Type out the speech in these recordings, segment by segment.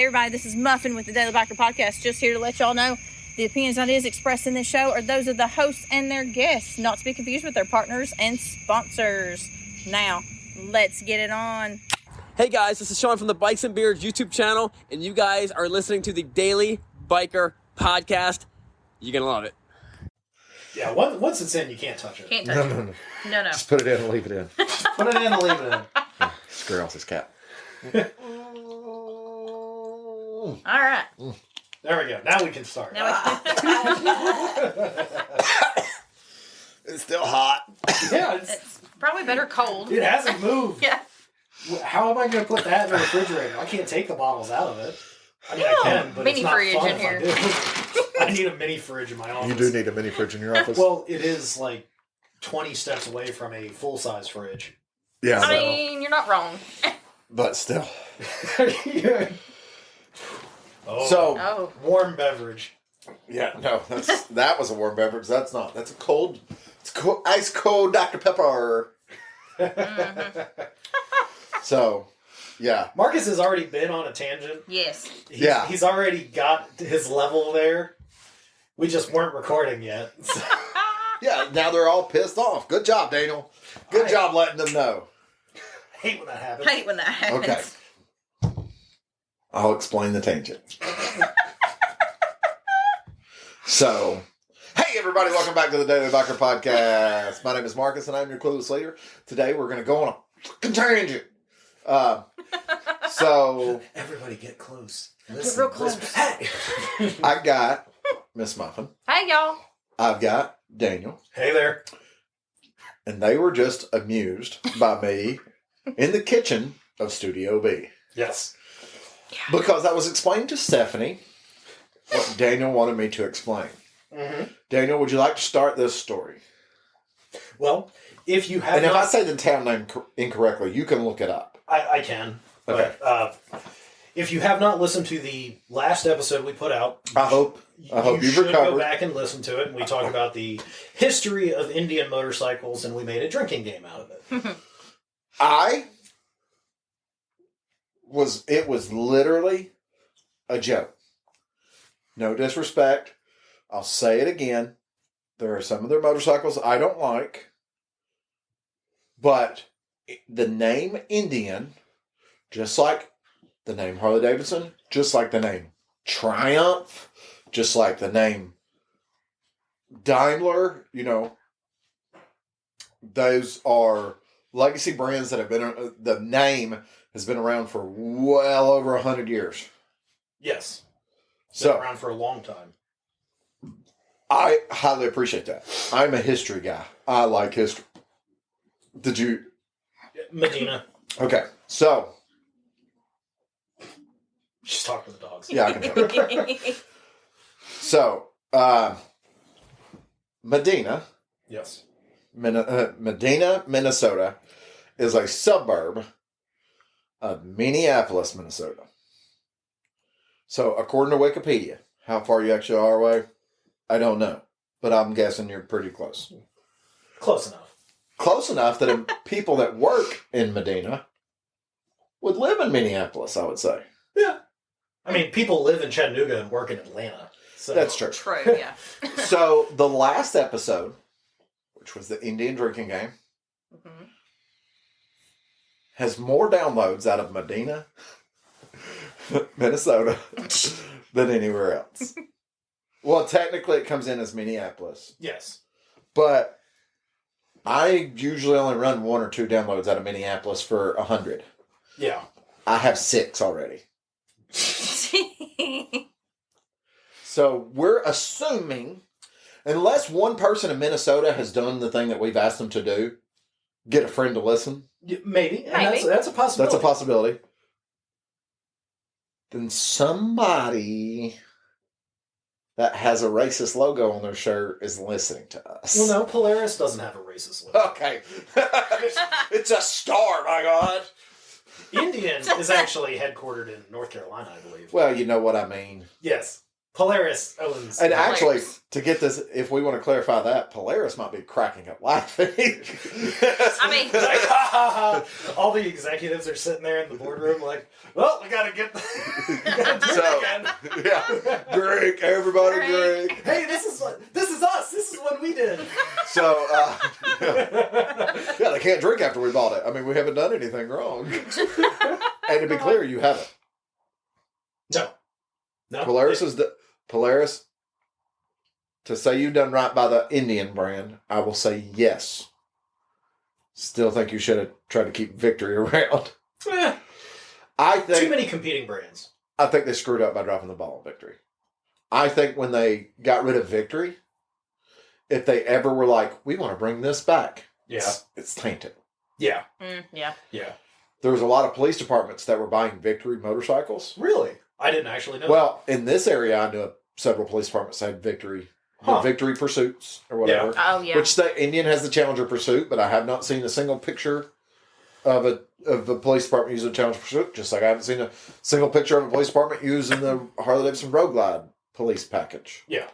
Hey everybody, this is Muffin with the Daily Biker Podcast. Just here to let y'all know the opinions and ideas expressed in this show are those of the hosts and their guests, not to be confused with their partners and sponsors. Now, let's get it on. Hey guys, this is Sean from the Bikes and Beards YouTube channel, and you guys are listening to the Daily Biker Podcast. You're gonna love it. Yeah, once it's in, you can't touch it. Can't touch it. No. Just put it in and leave it in. Put it in and leave it in. Screw off this cap. All right. There we go. Now we can start. It's still hot. Yeah, It's probably better cold. it hasn't moved. Yeah. How am I going to put that in the refrigerator? I can't take the bottles out of it. I mean, I can, but Mini it's not fridge fun in if here. I do. I need a mini fridge in my office. You do need a mini fridge in your office? Well, it is like 20 steps away from a full-size fridge. yeah, I mean, you're not wrong. but still. Oh, Oh. warm beverage. Yeah, no, that was a warm beverage. That's not. That's a cold. It's cold, ice cold Dr. Pepper. So, yeah. Marcus has already been on a tangent. Yes. He's already got his level there. We just weren't recording yet. So. Yeah, now they're all pissed off. Good job, Daniel. Good job letting them know. Hate when that happens. Hate when that happens. Okay. I'll explain the tangent. So, hey everybody, welcome back to the Daily Biker Podcast. My name is Marcus and I'm your clueless leader. Today we're going to go on a fucking tangent. So, Everybody get close. Get real close. Hey! I got Miss Muffin. Hey, y'all. I've got Daniel. Hey there. And they were just amused by me in the kitchen of Studio B. Yes. Because I was explaining to Stephanie what Daniel wanted me to explain. Mm-hmm. Daniel, would you like to start this story? Well, if you have And if not... I say the town name incorrectly, you can look it up. I can. Okay. But, if you have not listened to the last episode we put out... I hope you you've should recovered. go back and listen to it. And we talk about the history of Indian motorcycles, and we made a drinking game out of it. It was literally a joke. No disrespect. I'll say it again. There are some of their motorcycles I don't like. But the name Indian, just like the name Harley-Davidson, just like the name Triumph, just like the name Daimler, those are legacy brands that have been, the name has been around for well over 100 years. Yes. So Been around for a long time. I highly appreciate that. I'm a history guy. I like history. Did you? Medina. Okay, so. Just talk to the dogs. Yeah, I can tell. So, Medina, Yes. Medina, Minnesota, is a suburb of Minneapolis, Minnesota. So, according to Wikipedia, how far you actually are away, I don't know. But I'm guessing you're pretty close. Close enough. Close enough that people that work in Medina would live in Minneapolis, I would say. Yeah. I mean, people live in Chattanooga and work in Atlanta. So. That's true. True, yeah. So, the last episode, which was the Indian drinking game, Mm-hmm. has more downloads out of Medina, Minnesota, than anywhere else. Well, technically it comes in as Minneapolis. Yes. But I usually only run 1 or 2 downloads out of Minneapolis for 100. Yeah. I have 6 already. So we're assuming, unless one person in Minnesota has done the thing that we've asked them to do, get a friend to listen. Maybe. And Maybe. That's a possibility. That's a possibility. Then somebody that has a racist logo on their shirt is listening to us. Well, no, Polaris doesn't have a racist logo. Okay. It's a star, my God. Indian is actually headquartered in North Carolina, I believe. Well, you know what I mean. Yes. Polaris owns. And Polaris. actually, to get this, if we want to clarify that, Polaris might be cracking up laughing. I mean, all the executives are sitting there in the boardroom like, well, we gotta get we gotta do So, it again. yeah, drink, everybody drink. Hey, this is us. This is what we did. So, yeah, they can't drink after we bought it. I mean, we haven't done anything wrong. And to be clear, you haven't. No. Polaris. To say you've done right by the Indian brand, I will say yes. Still think you should have tried to keep Victory around. Eh, I think too many competing brands. I think they screwed up by dropping the ball on Victory. I think when they got rid of Victory, if they ever were like, we want to bring this back, it's tainted. Yeah. yeah. There was a lot of police departments that were buying Victory motorcycles. Really? I didn't actually know. Well, in this area, I knew several police departments had Victory. The Victory Pursuits or whatever. Yeah. Oh, yeah. Which the Indian has the Challenger Pursuit, but I have not seen a single picture of a police department using a Challenger Pursuit. Just like I haven't seen a single picture of a police department using the Harley-Davidson Road Glide police package. Yeah.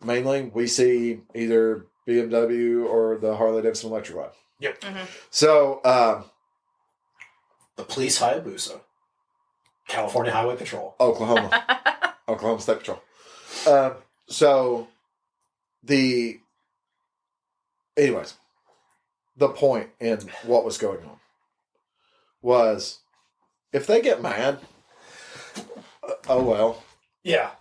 Mainly, we see either BMW or the Harley-Davidson Electric Glide. Yep. Mm-hmm. So, The police Hayabusa. California Highway Patrol. Oklahoma State Patrol. Anyways, the point in what was going on was if they get mad, oh well. Yeah.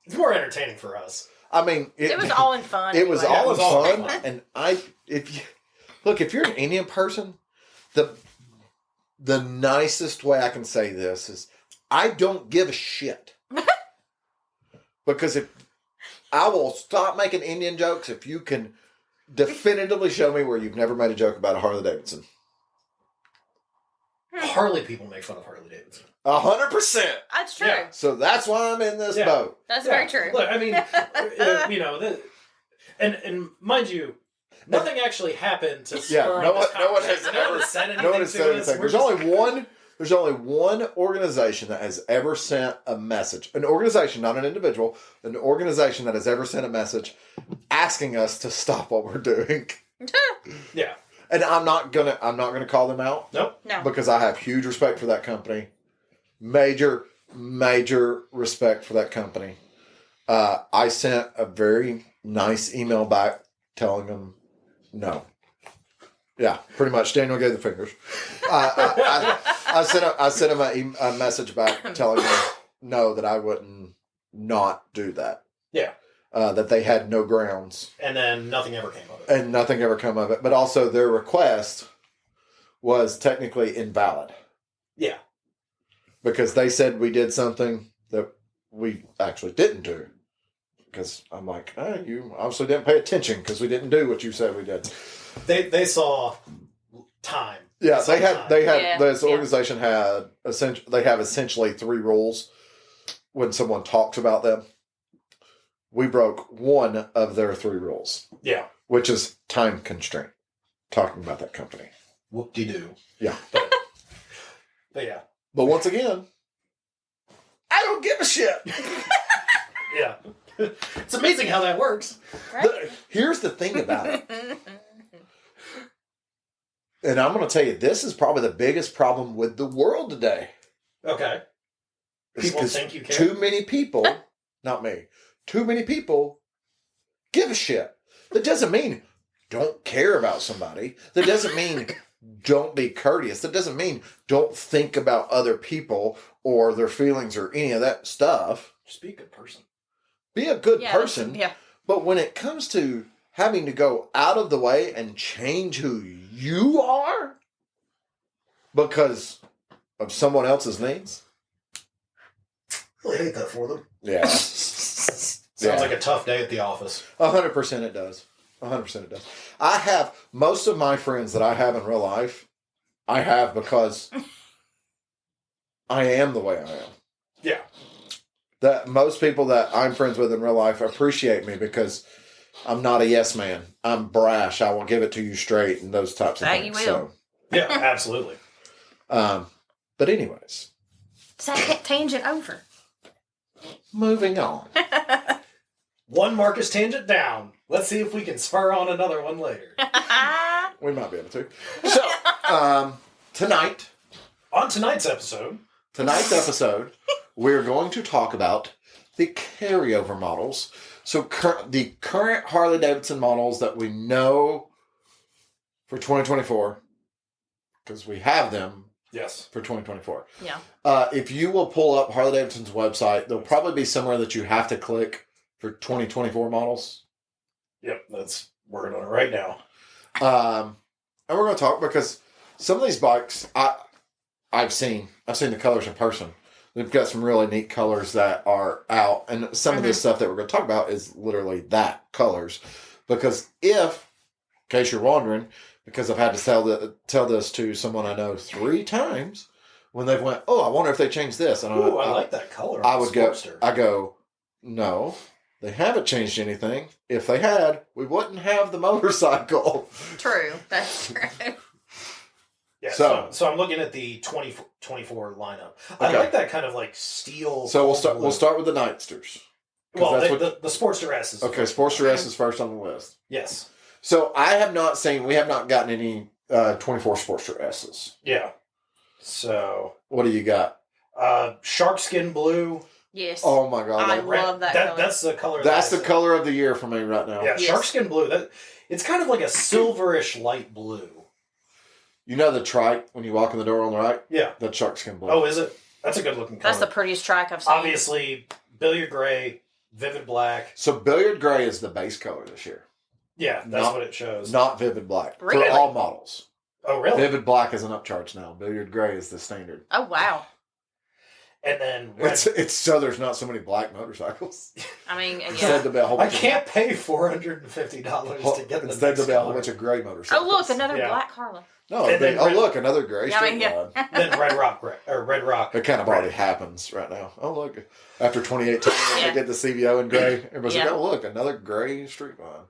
It's more entertaining for us. I mean, It was all in fun. It was anyway. all it was all fun, fun. and if you're an Indian person, the nicest way I can say this is I don't give a shit. Because if I will stop making Indian jokes if you can definitively show me where you've never made a joke about a Harley-Davidson. Harley people make fun of Harley-Davidson. 100%. That's true. Yeah. So that's why I'm in this Yeah. boat. That's very true. Look, I mean, and mind you, nothing actually happened to spur no this one has conversation. No one ever said anything. No one has to said us. anything. We're There's only one organization that has ever sent a message. An organization, not an individual. An organization that has ever sent a message asking us to stop what we're doing. Yeah. And I'm not gonna call them out. Nope. No. Because I have huge respect for that company. Major respect for that company. I sent a very nice email back telling them no. Yeah, pretty much. Daniel gave the fingers. I sent him a message back telling him no, that I wouldn't not do that. Yeah. That they had no grounds. And then nothing ever came of it. And nothing ever come of it. But also their request was technically invalid. Yeah. Because they said we did something that we actually didn't do. Because I'm like, oh, you obviously didn't pay attention because we didn't do what you said we did. They saw time. Yeah, they had Yeah, this yeah. organization had essentially 3 rules when someone talks about them. We broke one of their 3 rules. Yeah. Which is time constraint. Talking about that company. Whoop-de-doo. Yeah. But yeah. But once again, I don't give a shit. Yeah. It's amazing how that works. Here's the thing about it. And I'm going to tell you, this is probably the biggest problem with the world today. Okay. Is People 'cause think you care? Too many people, not me, too many people give a shit. That doesn't mean don't care about somebody. That doesn't mean don't be courteous. That doesn't mean don't think about other people or their feelings or any of that stuff. Just be a good person. Be a good Yeah, person. Yeah. But when it comes to having to go out of the way and change who you are because of someone else's needs, I hate that for them. yeah, Sounds Yeah. like a tough day at the office. 100% it does. 100% it does. I have most of my friends that I have in real life, I have because I am the way I am. Yeah. That most people that I'm friends with in real life appreciate me because I'm not a yes man. I'm brash. I will give it to you straight and those types of That things. you will. Yeah, absolutely. But anyways, Is that tangent over? Moving on. One Marcus tangent down. Let's see if we can spur on another one later. We might be able to. So, tonight, On tonight's episode, we're going to talk about the carryover models. So, the current Harley-Davidson models that we know for 2024, because we have them yes, for 2024. Yeah. If you will pull up Harley-Davidson's website, there'll probably be somewhere that you have to click for 2024 models. yep, that's working on it right now. And we're going to talk because some of these bikes I've seen the colors in person. They've got some really neat colors that are out, and some of this stuff that we're going to talk about is literally that colors. Because in case you're wondering, because I've had to tell this to someone I know 3 times when they went, "Oh, I wonder if they changed this." And Ooh, I like that color. I on would the Sportster. I go, "No, they haven't changed anything. If they had, we wouldn't have the motorcycle." True. That's true. Yeah, So- so I'm looking at the 2024 lineup. I Okay. like that kind of like steel. So we'll gold blue. start with the Nightsters. 'Cause Well, that's the Sportster S is Okay, Sportster S is first on the list. Yes. So we have not gotten any 24 Sportster S's. Yeah. So What do you got? shark skin blue. Yes. Oh my God. I love that color. That's the color. That's that the I said. color of the year for me right now. Yeah, Yes. shark skin blue. It's kind of like a silverish light blue. You know the trike when you walk in the door on the right? Yeah. That's shark skin blue. Oh, is it? That's a good looking color. That's the prettiest track I've seen. Obviously billiard gray, vivid black. So Billiard Gray is the base color this year. Yeah, that's Not- what it shows. Not Vivid Black. Really? For all models. Oh, really? Vivid Black is an upcharge now. Billiard Gray is the standard. Oh, wow. And then red. It's so there's not so many black motorcycles. I mean, Instead yeah. there'll be a whole I bunch can't pay $450 to get the Instead next there'll be a whole color. bunch of gray motorcycles. Oh, look, another Yeah. black Harley. No, And then red- look, another gray Yeah, I straight mean, yeah. line. Then red rock or red rock. It kind of red. already happens right now. Oh, look. After 2018, when Yeah. they get the CVO in gray, everybody's Yeah. like, oh, look, another gray street line.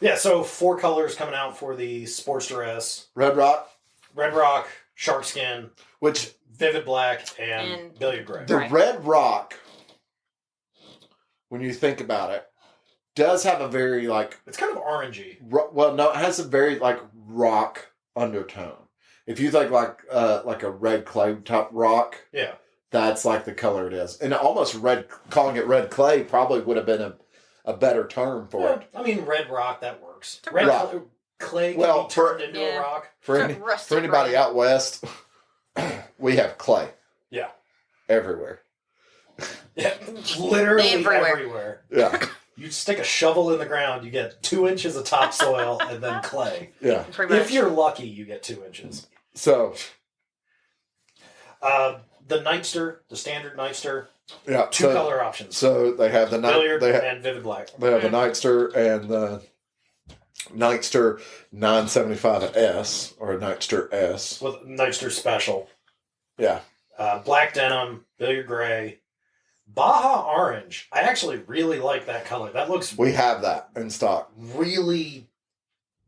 Yeah, so 4 colors coming out for the Sportster S. Red Rock, Red rock, shark skin, which vivid black, and And- billiard gray. the Right. Red Rock, when you think about it, does have a very, like, It's kind of orangey. well, no, it has a very, like, rock undertone. If you think like a red clay type rock, Yeah. that's like the color it is. And almost calling it red clay probably would have been a better term for it. I mean, red rock, that works. It's a Red rock. clay can Well, be turned into Yeah. a rock. For, It's a rusty for anybody brown. out west, we have clay Yeah. everywhere. Yeah. Literally Everywhere. everywhere. Yeah, You stick a shovel in the ground, you get 2 inches of topsoil and then clay. yeah. Pretty much. If you're lucky, you get 2 inches. So, The Nightster, the standard Nightster, yeah. 2 color options. So they have the Billiard they have and vivid black. the Nightster and the Nightster 975S or a Nightster S. With Nightster special. Yeah. Black denim, billiard gray, Baja orange. I actually really like that color. That looks We have that in stock. really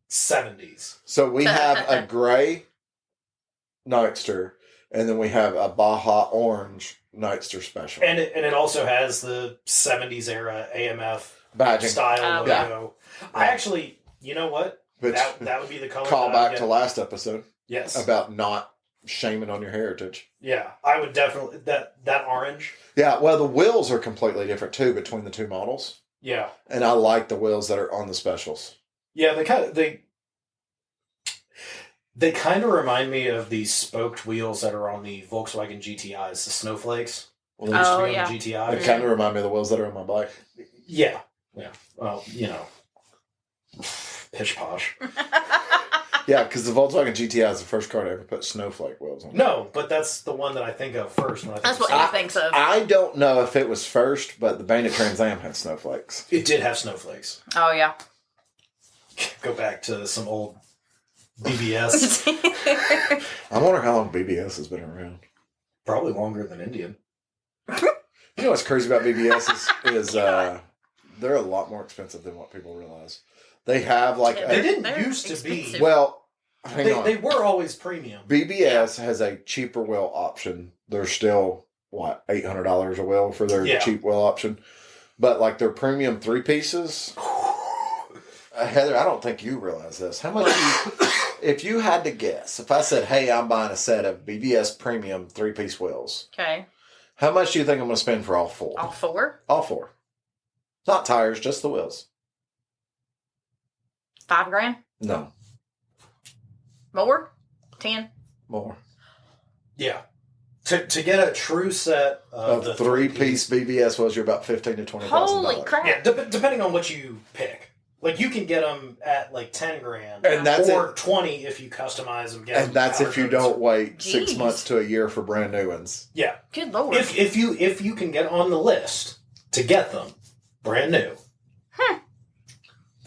70s. So we have a gray Nightster, and then we have a Baja orange Nightster special. And it also has the 70s era AMF Badging. style Oh, logo. I actually, you know what? Which That would be the color. call that I would back to get. last episode Yes. about not shaming on your heritage. Yeah, I would definitely that orange. Yeah, well, the wheels are completely different too between the two models, Yeah, and I like the wheels that are on the specials. yeah. They kind of remind me of the spoked wheels that are on the Volkswagen GTIs, the snowflakes. Well, They used to Oh, be yeah. on the GTI. they kind of remind me of the wheels that are on my bike. Yeah, yeah. Well, pish posh. Yeah, because the Volkswagen GTI is the first car to ever put snowflake wheels on. No, but that's the one that I think of first when I think That's of what snow. he thinks of. I don't know if it was first, but the Bandit Trans Am had snowflakes. It did have snowflakes. Oh, yeah. Go back to some old BBS. I wonder how long BBS has been around. Probably longer than Indian. You know what's crazy about BBS is they're a lot more expensive than what people realize. They have like Yeah, They a, didn't They're used to be. expensive. well, hang on. They were always premium. BBS has a cheaper wheel option. They're still what, $800 a wheel for their Yeah. cheap wheel option. But like their premium 3-pieces, Heather, I don't think you realize this. How much if you had to guess, if I said, hey, I'm buying a set of BBS premium 3-piece wheels, Okay. how much do you think I'm going to spend for all 4? All 4? All 4. Not tires, just the wheels. $5,000? No. More? 10? More. Yeah. To get a true set of the 3-piece BBS wheels, you're about $15,000 to $20,000. Holy crap. Yeah, depending on what you pick. Like, you can get them at like $10,000, And that's or 20 if you customize them. And that's if you don't wait 6 Jeez. months to a year for brand new ones. Yeah, Good Lord. if you can get on the list to get them brand new,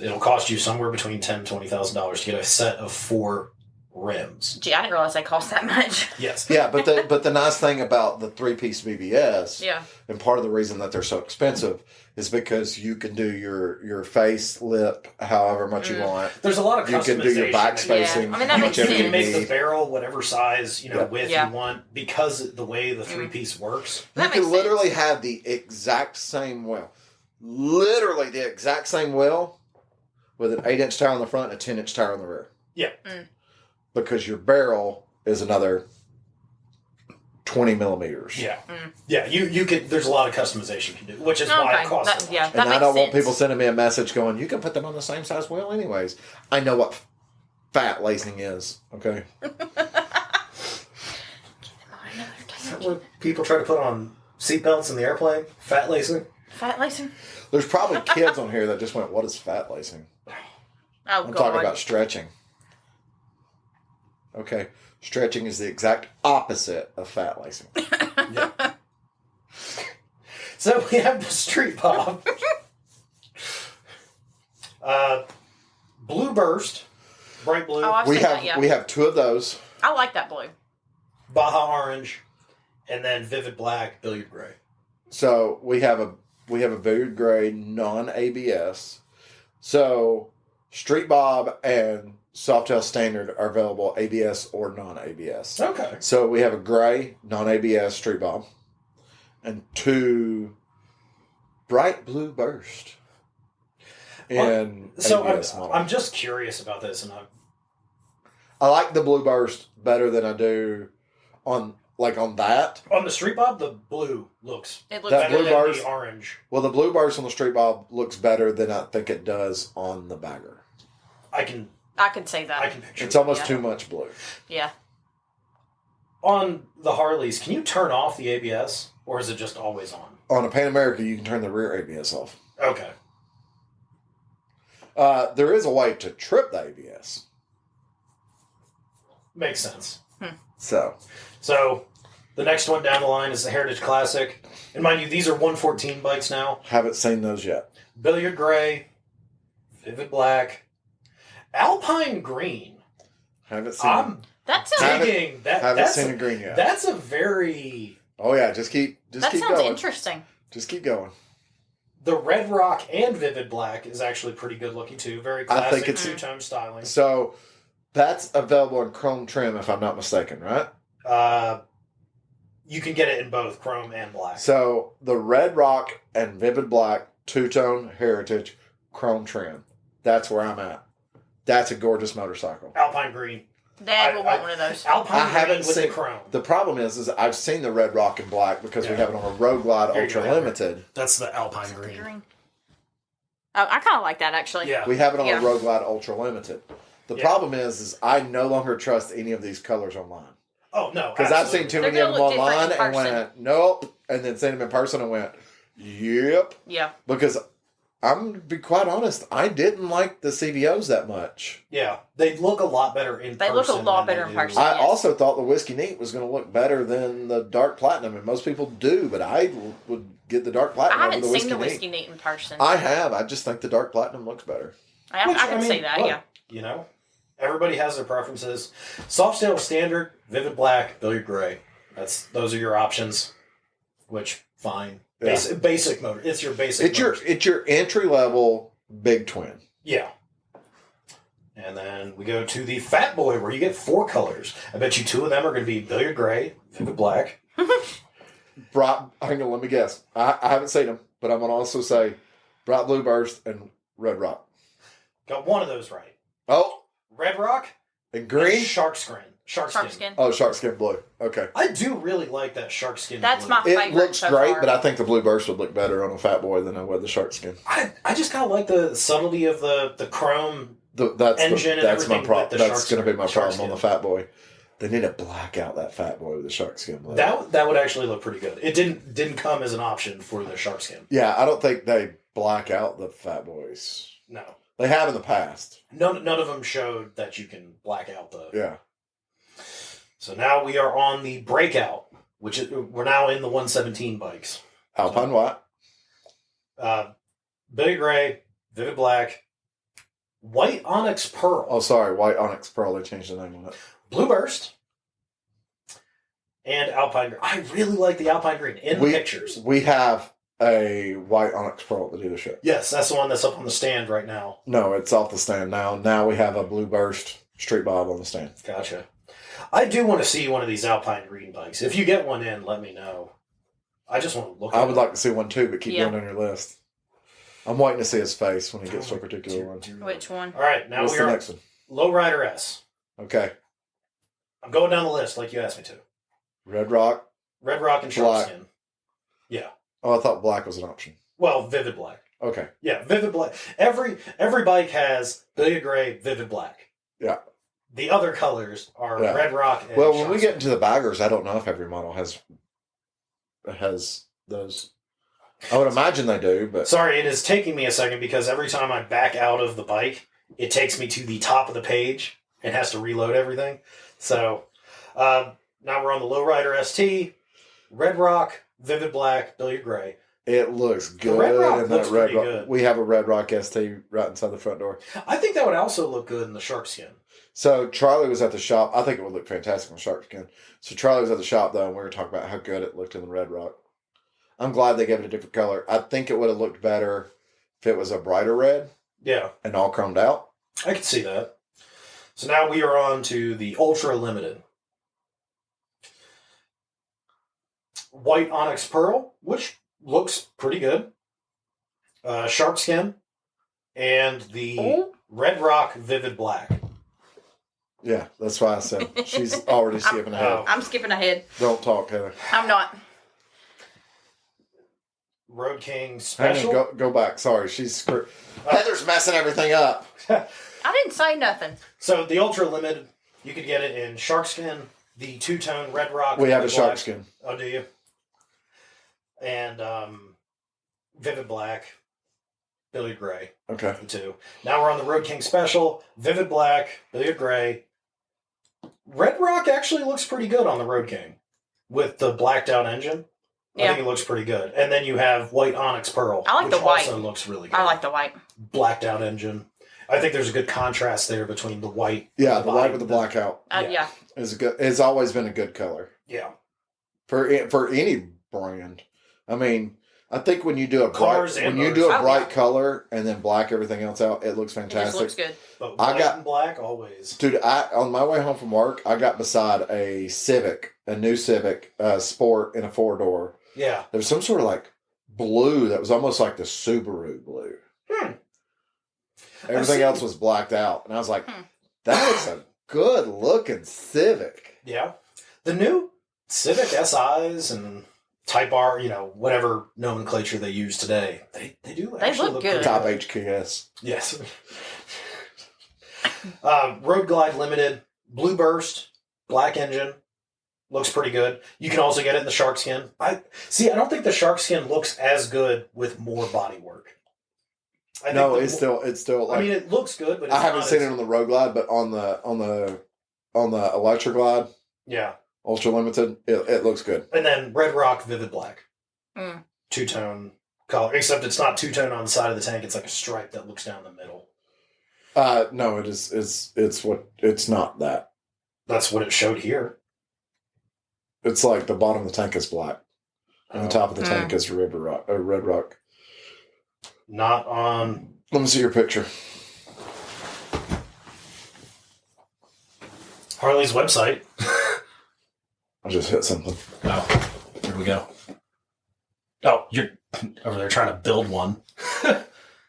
it'll cost you somewhere between $10,000 and $20,000 to get a set of 4 rims. Gee, I didn't realize they cost that much. Yes. Yeah, but the nice thing about the 3-piece BBS, Yeah. and part of the reason that they're so expensive is because you can do your face, lip, however much you want. There's a lot of You customization. can do your back that spacing. Yeah. I mean, that makes you sense. can make the need. barrel whatever size, Yeah. width Yeah. you want, because the way the 3-piece works. You That can makes literally sense. have the exact same wheel. Literally the exact same wheel with an 8-inch tire on the front and a 10-inch tire on the rear. Yeah. Because your barrel is another 20 millimeters. Yeah. Yeah, you could. There's a lot of customization you can do, which is why Okay. it costs That- so much. yeah. And That I makes don't want sense. people sending me a message going, you can put them on the same size wheel anyways. I know what fat lacing is, okay? Is that what people try to put on seatbelts in the airplane? Fat lacing? Fat lacing? There's probably kids on here that just went, what is fat lacing? Oh, I'm God. talking about stretching. Okay. Stretching is the exact opposite of fat lacing. Yeah. So we have the Street Bob. Blue Burst, bright blue, Oh, I've We seen have that, yeah. we have 2 of those. I like that blue. Baja Orange, and then Vivid Black, Billiard Gray. So we have a billiard gray non-ABS. So Street Bob and Softail Standard are available ABS or non-ABS. Okay. So we have a gray non-ABS Street Bob and 2 bright blue Burst in So ABS model. I'm just curious about this, and I like the blue Burst better than I do on that. on the Street Bob, the blue looks It looks That better blue than Burst- the orange. Well, the blue Burst on the Street Bob looks better than I think it does on the bagger. I can I could say that. picture. It's almost Yeah. too much blue. Yeah. On the Harleys, can you turn off the ABS, or is it just always on? On a Pan America, you can turn the rear ABS off. Okay. There is a way to trip the ABS. Makes sense. So, So, the next one down the line is the Heritage Classic. And mind you, these are 114 bikes now. haven't seen those yet. Billiard Gray, Vivid Black, Alpine Green. Haven't seen. I'm That sounds, Haven't- digging that. haven't That's seen a green yet. That's a very... Oh yeah, just keep that sounds going. interesting. Just keep going. The Red Rock and Vivid Black is actually pretty good looking too. Very I think classic it's- two-tone styling. So that's available in chrome trim, if I'm not mistaken, right? You can get it in both chrome and black. So the Red Rock and Vivid Black 2-tone Heritage chrome trim. That's where I'm at. That's a gorgeous motorcycle. Alpine Green. Dad will want one of those. Alpine I Green haven't with seen the chrome. The problem is I've seen the Red Rock in black because we Yeah. have it on a Road Glide Here you go, Ultra Limited. That's the Alpine Green. Green. Oh, I kind of like that actually. Yeah. We have it on Yeah. a Road Glide Ultra Limited. The Yeah. problem is I no longer trust any of these colors online. Oh, no. Because I've seen too They're many of gonna them look different online in and person. went, nope. And then seen them in person and went, yep. Yeah. Because I'm going to be quite honest, I didn't like the CVOs that much. Yeah. They look a lot better in person. They look a lot than better they in do- person. I Yes. also thought the Whiskey Neat was going to look better than the Dark Platinum, and most people do, but I would get the Dark I Platinum over haven't the seen the Whiskey Whiskey Neat in person. I have. I just think the Dark Platinum looks better. I Which, can I mean, see that, look, yeah. You know, everybody has their preferences. Softail Standard, Vivid Black, Billiard Gray. Those are your options. Which, fine. Yeah. Basic motor. It's your basic motor. It's your entry level big twin. Yeah. And then we go to the Fat Boy, where you get 4 colors. I bet you 2 of them are going to be Billiard Gray, Vivid Black. Hang on, let me guess. I haven't seen them, but I'm going to also say Bright Blue Burst and Red Rock. Got one of those right. Oh. Red Rock. And green? And shark skin. Oh, shark skin blue. Okay. I do really like that shark skin. That's blue. my favorite. It looks so great, far. but I think the Blue Burst would look better on a Fat Boy than it would the shark skin. I just kind of like the subtlety of the chrome That's engine and that's my everything. problem. That's going to be my shark problem on the skin. Fat Boy. They need to black out that Fat Boy with the shark skin blue. That would actually look pretty good. It didn't come as an option for the shark skin. Yeah, I don't think they black out the Fat Boys. No. They have in the past. None of them showed that you can black out the... Yeah. So now we are on the Breakout, we're now in the 117 bikes. Alpine White. Billy Gray, Vivid Black, White Onyx Pearl. Oh, sorry, White Onyx Pearl. They changed the name on it. Blue Burst, and Alpine Green. I really like the Alpine Green in the pictures. We have a White Onyx Pearl at the dealership. Yes, that's the one that's up on the stand right now. No, it's off the stand now. Now we have a Blue Burst Street Bob on the stand. Gotcha. I do want to see one of these Alpine Green bikes. If you get one in, let me know. I just want to look at it. I would like to see one too, but keep going on your list. I'm waiting to see his face when he gets to a particular one. Which one? All right, now What's the next one? Lowrider S. Okay. I'm going down the list like you asked me to. Red Rock. And Shark Skin. Yeah. Oh, I thought black was an option. Well, Vivid Black. Okay. Yeah, Vivid Black. Every bike has Billy Gray, Vivid Black. Yeah. The other colors are Red Rock and Well, when we Shark get Skin. into the baggers, I don't know if every model has those. I would imagine they do, but... Sorry, it is taking me a second because every time I back out of the bike, it takes me to the top of the page and has to reload everything. So, now we're on the Lowrider ST, Red Rock, Vivid Black, Billy Gray. It looks good. The Red Rock in looks that Red pretty Rock. good. We have a Red Rock ST right inside the front door. I think that would also look good in the Shark Skin. So Charlie was at the shop. I think it would look fantastic on shark skin. So Charlie was at the shop though, and we were talking about how good it looked in the Red Rock. I'm glad they gave it a different color. I think it would have looked better if it was a brighter red. Yeah. And all chromed out. I can see that. So now we are on to the Ultra Limited. White Onyx Pearl, which looks pretty good. Shark Skin. And the Red Rock Vivid Black. Yeah, that's why I said she's already skipping ahead. I'm skipping ahead. Don't talk, Heather. I'm not. Road King Hang Special. on, go back. Sorry, Heather's messing everything up. I didn't say nothing. So the Ultra Limited, you could get it in Shark Skin, the two-tone Red Rock. We have a Vivid shark Black. skin. Oh, do you? And Vivid Black, Billy Gray. Okay. The two. Now we're on the Road King Special, Vivid Black, Billy Gray. Red Rock actually looks pretty good on the Road King with the blacked out engine. I think it looks pretty good. And then you have White Onyx Pearl. I like which the white. also looks really good. I like the white. Blacked out engine. I think there's a good contrast there between the white. Yeah, the white with the blackout Yeah. is good. It's always been a good color. Yeah. For any brand. I mean, I think when you do a Cars bright, and when you do a motors. bright color and then black everything else out, it looks It just fantastic. looks good. But I white got- and black always. Dude, on my way home from work, I got beside a Civic, a new Civic Sport in a 4-door. Yeah. There was some sort of like blue that was almost like the Subaru blue. Everything else was blacked out, and I was like, "That is a good looking Civic." Yeah. The new Civic SIs and Type R, whatever nomenclature they use today, they do They actually look pretty good. Top HKS. Yes. Road Glide Limited, Blue Burst, black engine, looks pretty good. You can also get it in the Shark Skin. I don't think the Shark Skin looks as good with more bodywork. It's still like. I mean, it looks good, but it's I haven't not seen as- it on the Road Glide, but on the Electra Glide, Yeah. Ultra Limited, it looks good. And then Red Rock Vivid Black. Mm. Two-tone color. Except it's not two-tone on the side of the tank. It's like a stripe that looks down the middle. No, it is. It's not that. That's what it showed here. It's like the bottom of the tank is black, and the top of the Mm. tank is Red Rock. Not on... Let me see your picture. Harley's website. I just hit something. Oh, here we we go. Oh, you're over there trying to build one.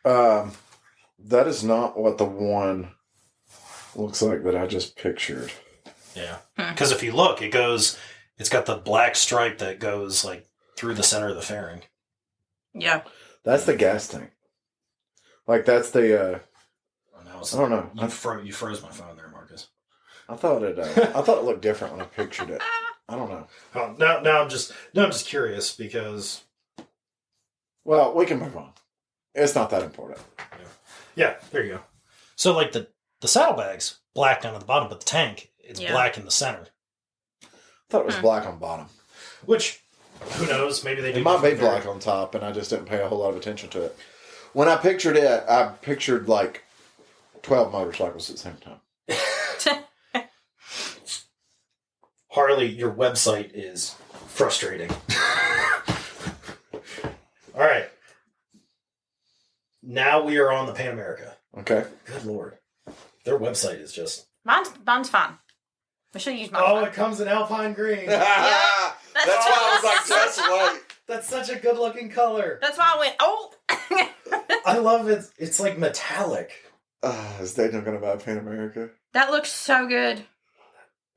That is not what the one looks like that I just pictured. Yeah. Because if you look, it's got the black stripe that goes like through the center of the fairing. Yeah. That's the gas tank. Like that's the. I don't know. You froze my phone there, Marcus. I thought it looked different when I pictured it. I don't know. Oh, now I'm just curious because. Well, we can move on. It's not that important. Yeah, there you go. So like the saddlebags black down at the bottom, but the tank it's black in the center. I thought it was black on bottom. Which, who knows? Maybe they do. It might be black on top, and I just didn't pay a whole lot of attention to it. When I pictured it, I pictured like 12 motorcycles at the same time. Harley, your website is frustrating. All right. Now we are on the Pan America. Okay. Good Lord. Their website is just... Mine's fine. I should use mine. Oh, it comes in Alpine Green. Yeah. That's why I was like, just wait. That's such a good looking color. That's why I went, oh. I love it. It's like metallic. Is Daniel going to buy Pan America? That looks so good.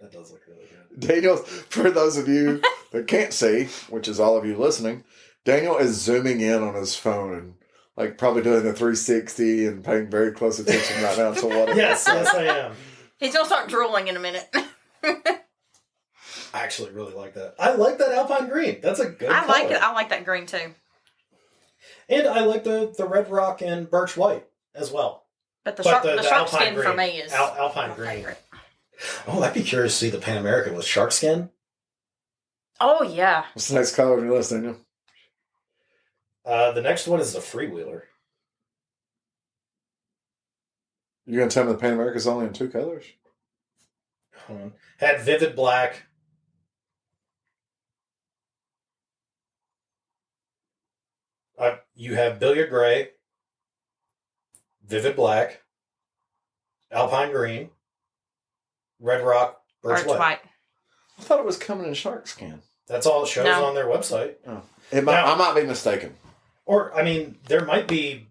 That does look really good. Daniel, for those of you that can't see, which is all of you listening, Daniel is zooming in on his phone and like probably doing the 360 and paying very close attention right now to what. Yes, I am. He's gonna start drooling in a minute. I actually really like that. I like that Alpine Green. That's a good. I color. like it. I like that green too. And I like the Red Rock and Birch White as well. But the shark Alpine skin Green, for me is Alpine Green. favorite. Oh, I'd be curious to see the Pan American with shark skin. Oh yeah. What's the next color on your list, Daniel? The next one is the Freewheeler. You're going to tell me the Pan America's only in 2 colors? Hold on. Had vivid black. You have billiard gray, vivid black, Alpine Green, Red Rock, Birch White. I thought it was coming in shark skin. That's all it shows on their website. Oh. I might be mistaken. Or, I mean, there might be,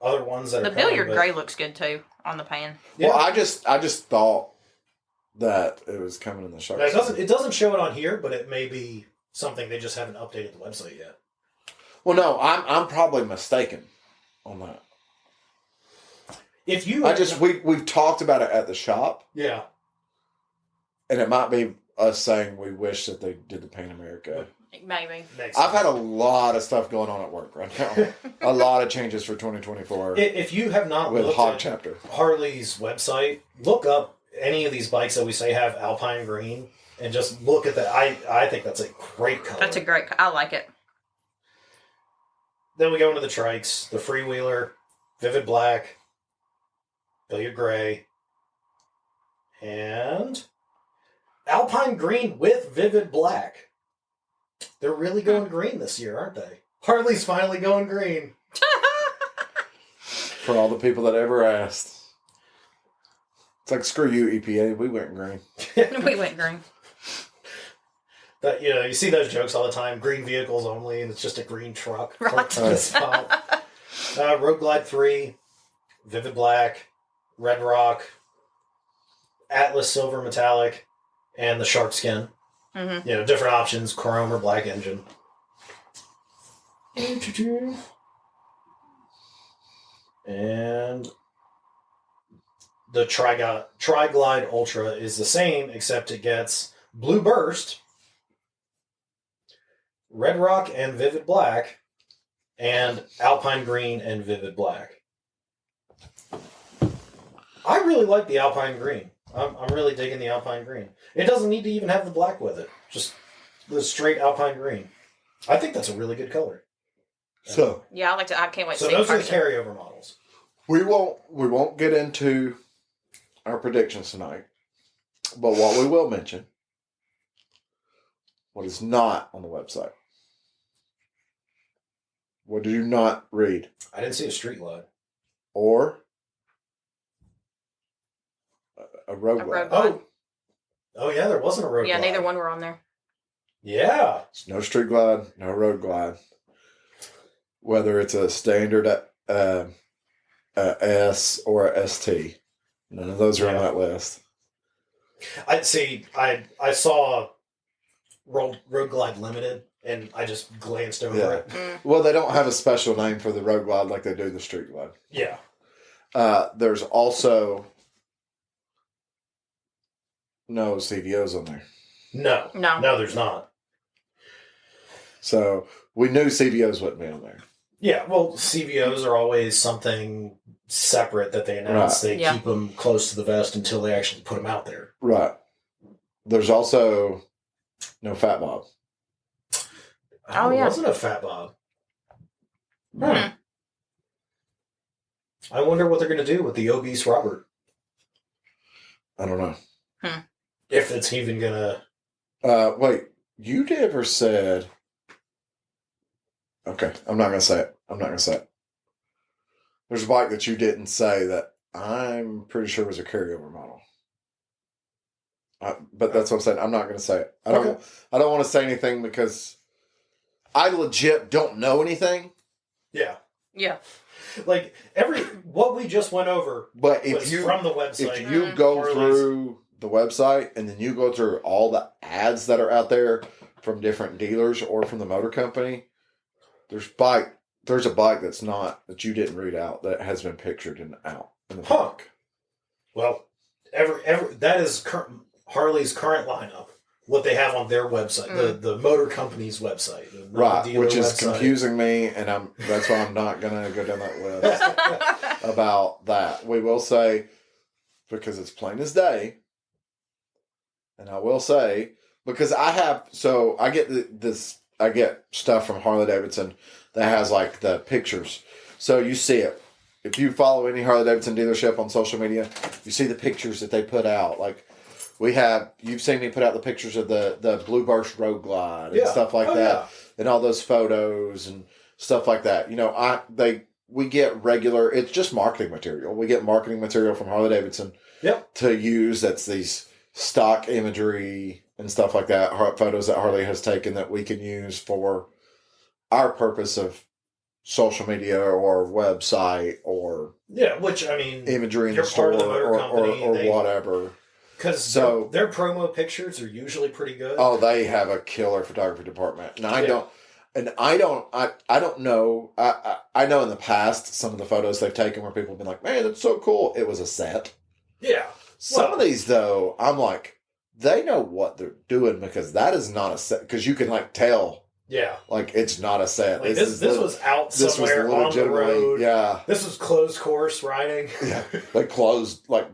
other ones that The are billiard gray looks good too on the pan. Yeah. Well, I just thought that it was coming in the shark skin. It doesn't show it on here, but it may be something they just haven't updated the website yet. Well, no, I'm probably mistaken on that. If you, we've talked about it at the shop. Yeah. And it might be us saying we wish that they did the Pan America. Maybe. I've had a lot of stuff going on at work right now. A lot of changes for 2024. If you have not with looked Hog at Chapter Harley's website, look up any of these bikes that we say have Alpine Green and just look at that. I think that's a great color. That's a great. I like it. Then we go into the trikes, the Freewheeler, Vivid Black, Billiard Gray, and Alpine Green with Vivid Black. They're really going green this year, aren't they? Harley's finally going green. For all the people that ever asked. It's like, screw you, EPA. We went green. We went green. That you see those jokes all the time. Green vehicles only, and it's just a green truck. Right. Road Glide 3, Vivid Black, Red Rock, Atlas Silver Metallic, and the Shark Skin. Mm-hmm. Different options, chrome or black engine. And the Tri-Glide Ultra is the same, except it gets Blue Burst, Red Rock and Vivid Black, and Alpine Green and Vivid Black. I really like the Alpine Green. I'm really digging the Alpine Green. It doesn't need to even have the black with it. Just the straight Alpine Green. I think that's a really good color. So Yeah, I like to. I can't wait to So see those are the person. carryover models. we won't get into our predictions tonight. But what we will mention, what is not on the website. What did you not read? I didn't see a street glide. Or a road A glide. road glide. Oh yeah, there wasn't a road Yeah, glide. neither one were on there. Yeah. It's no street glide, no road glide. Whether it's a standard a S or a ST, none of those are on that list. I see. I saw Road Glide Limited, and I just glanced over it. Well, they don't have a special name for the road glide like they do the street glide. Yeah. There's also no CVOs on there. No, there's not. So we knew CVOs wouldn't be on there. Yeah, well, CVOs are always something separate that they announce. Right. They keep them close to the vest until they actually put them out there. Right. There's also no Fat Bob. Oh, yeah. Wasn't a Fat Bob. I wonder what they're going to do with the obese Robert. I don't know. If it's even going to... Wait, you never said... Okay, I'm not going to say it. There's a bike that you didn't say that I'm pretty sure was a carryover model. But that's what I'm saying. I'm not going to say it. I don't want to say anything because I legit don't know anything. Yeah. Yeah. Like, what we just went over but was from the website. If you go through the website and then you go through all the ads that are out there from different dealers or from the motor company, there's a bike that you didn't read out that has been pictured in the book. Well, that is Harley's current lineup. What they have on their website, the motor company's website, right? Which is confusing me, and that's why I'm not gonna go down that list about that. We will say because it's plain as day, and I will say because I get stuff from Harley-Davidson that has like the pictures. So you see it. If you follow any Harley-Davidson dealership on social media, you see the pictures that they put out. Like you've seen me put out the pictures of the Blue Burst Road Glide and stuff like that. Yeah. And all those photos and stuff like that. You know, we get regular, it's just marketing material. We get marketing material from Harley-Davidson to use. That's these stock imagery and stuff like that, photos that Harley has taken that we can use for our purpose of social media or website or which I mean imagery in the store or whatever. Because their promo pictures are usually pretty good. Oh, they have a killer photography department, and I don't know. I know in the past some of the photos they've taken where people have been like, "Man, that's so cool." It was a set. Yeah. Some of these though, I'm like, they know what they're doing because that is not a set. Because you can like tell. Yeah. Like it's not a set. Like this was out somewhere on the road. Yeah. This was closed course riding. Yeah. They closed like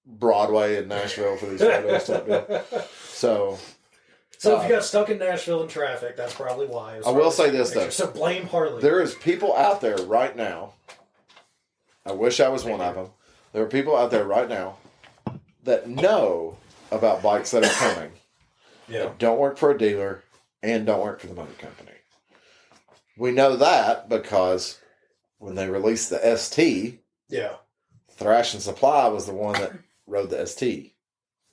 Broadway in Nashville for these photos type deal. So if you got stuck in Nashville in traffic, that's probably why. I will say this though. So blame Harley. There is people out there right now. I wish I was one of them. There are people out there right now that know about bikes that are coming. That don't work for a dealer and don't work for the motor company. We know that because when they released the ST, Thrash and Supply was the one that rode the ST.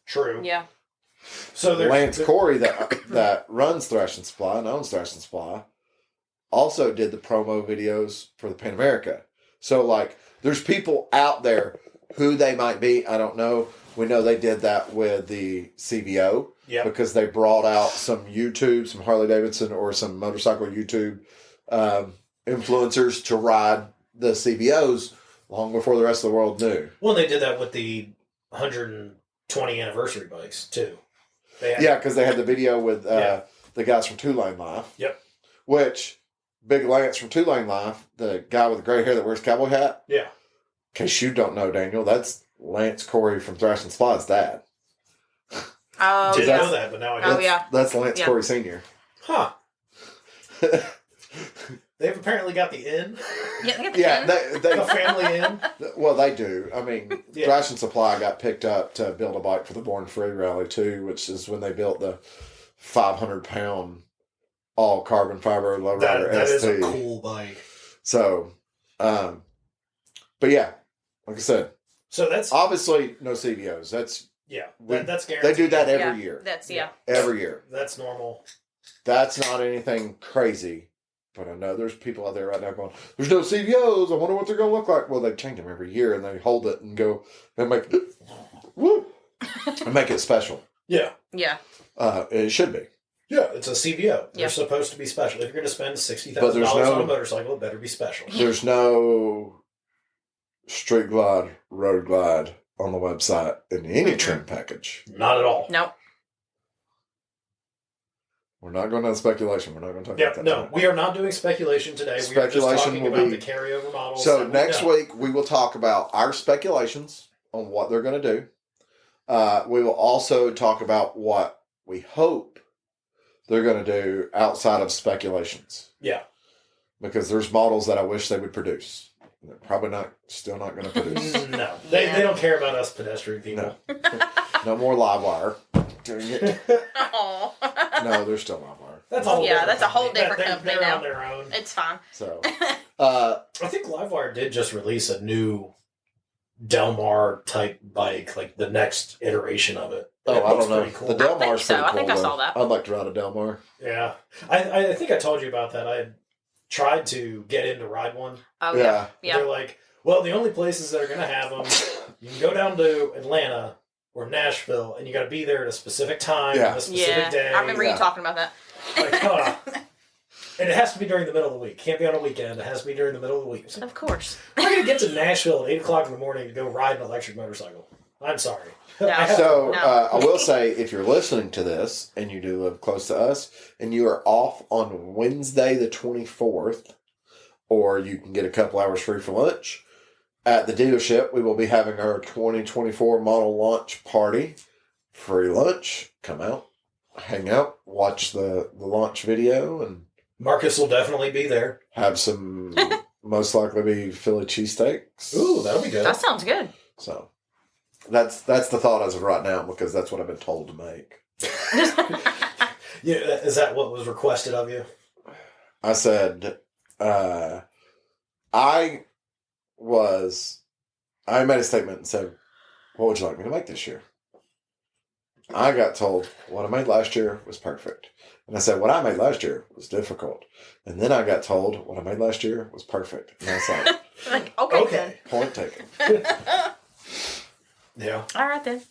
True. Yeah. So Lance Corey that runs Thrash and Supply and owns Thrash and Supply also did the promo videos for the Pan America. So like there's people out there who they might be, I don't know. We know they did that with the CVO because they brought out some Harley-Davidson or some motorcycle YouTube influencers to ride the CVOs long before the rest of the world knew. Well, they did that with the 120 anniversary bikes too. Because they had the video with the guys from Two Lane Life. Yep. Which, Big Lance from Two Lane Life, the guy with the gray hair that wears a cowboy hat. Yeah. In case you don't know, Daniel, that's Lance Corey from Thrash and Supply's dad. Oh, didn't know that, but now I do. That's Lance Corey Sr. Huh. They've apparently got the inn. Yeah, they got the inn. The family inn. Well, they do. I mean, Thrash and Supply got picked up to build a bike for the Born Free Rally too, which is when they built the 500-pound all carbon fiber lowrider ST. That is a cool bike. So, but yeah, like I said, so that's obviously no CVOs. That's that's guaranteed. They do that every year. That's every year. That's normal. That's not anything crazy. But I know there's people out there right now going, there's no CVOs. I wonder what they're going to look like. Well, they change them every year and they hold it and go and make it, woo, and make it special. Yeah. Yeah. It should be. Yeah, it's a CVO. They're Yeah. supposed to be special. If you're going to spend But $60,000 there's no- on a motorcycle, it better be special. There's no street glide, road glide on the website in any trim package. Not at all. Nope. We're not going down speculation. We're not going to talk Yeah, about that. no, tonight. we are not doing speculation today. We are just Speculation talking will about be- the carryover models. So that we next know. week we will talk about our speculations on what they're going to do. We will also talk about what we hope they're going to do outside of speculations. Yeah. Because there's models that I wish they would produce. They're probably still not going to produce. No, they don't care about us pedestrian people. No more live wire. Dang it. Oh. No, there's still live wire. That's a whole Yeah, different that's a whole company. different company they're now. on their own. It's fine. So, I think Livewire did just release a new Delmar type bike, like the next iteration of it. oh, It I looks don't know. pretty cool. The Delmar's so. pretty I cool. think I saw though. that. I'd like to ride a Delmar. Yeah, I think I told you about that. I had tried to get in to ride one. Oh, Yeah. yeah. Yeah. They're like, well, the only places that are going to have them, you can go down to Atlanta or Nashville, and you got to be there at a specific time, Yeah. on a specific Yeah. day. I remember Yeah. you talking about that. Like, and it has to be during the middle of the week. Can't be on a weekend. It has to be during the middle of the week. So Of course. I'm going to get to Nashville at 8 o'clock in the morning to go ride an electric motorcycle. I'm sorry. No. I have So No. I will say, if you're listening to this and you do live close to us, and you are off on Wednesday the 24th, or you can get a couple hours free for lunch at the dealership, we will be having our 2024 model launch party. Free lunch. Come out, hang out, watch the launch video, and Marcus will definitely be there. have some most likely be Philly cheesesteaks. Ooh, that'll be good. That sounds good. So that's the thought as of right now, because that's what I've been told to make. Yeah, is that what was requested of you? I said, I made a statement and said, what would you like me to make this year? I got told what I made last year was perfect. And I said, what I made last year was difficult. And then I got told what I made last year was perfect. And I was like, Like, okay, Okay. point taken. then. Yeah. All right, then.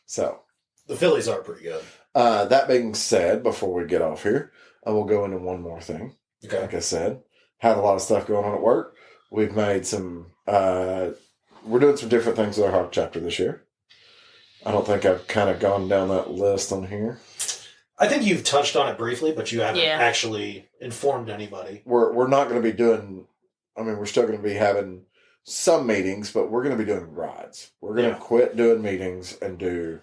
So, The Phillies are pretty good. that being said, before we get off here, I will go into one more thing. Okay. Like I said, had a lot of stuff going on at work. We've made some, we're doing some different things with our hog chapter this year. I don't think I've kind of gone down that list on here. I think you've touched on it briefly, but you haven't Yeah. actually informed anybody. We're not going to be doing, I mean, we're still going to be having some meetings, but we're going to be doing rides. We're going to Yeah. quit doing meetings and do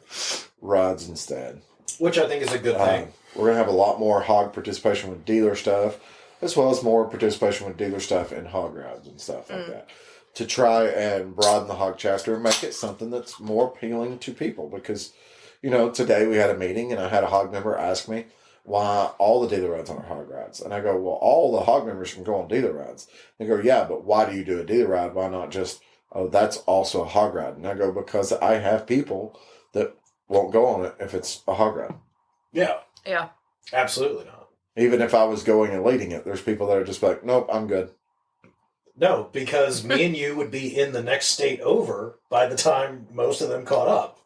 rides instead. Which I think is a good thing. We're going to have a lot more hog participation with dealer stuff, as well as more participation with dealer stuff and hog rides and stuff like that. To try and broaden the hog chapter and make it something that's more appealing to people. Because, you know, today we had a meeting and I had a hog member ask me why all the dealer rides aren't hog rides. And I go, well, all the hog members can go on dealer rides. They go, yeah, but why do you do a dealer ride? Why not just, oh, that's also a hog ride? And I go, because I have people that won't go on it if it's a hog ride. Yeah, Yeah. absolutely not. Even if I was going and leading it, there's people that are just like, nope, I'm good. No, because me and you would be in the next state over by the time most of them caught up.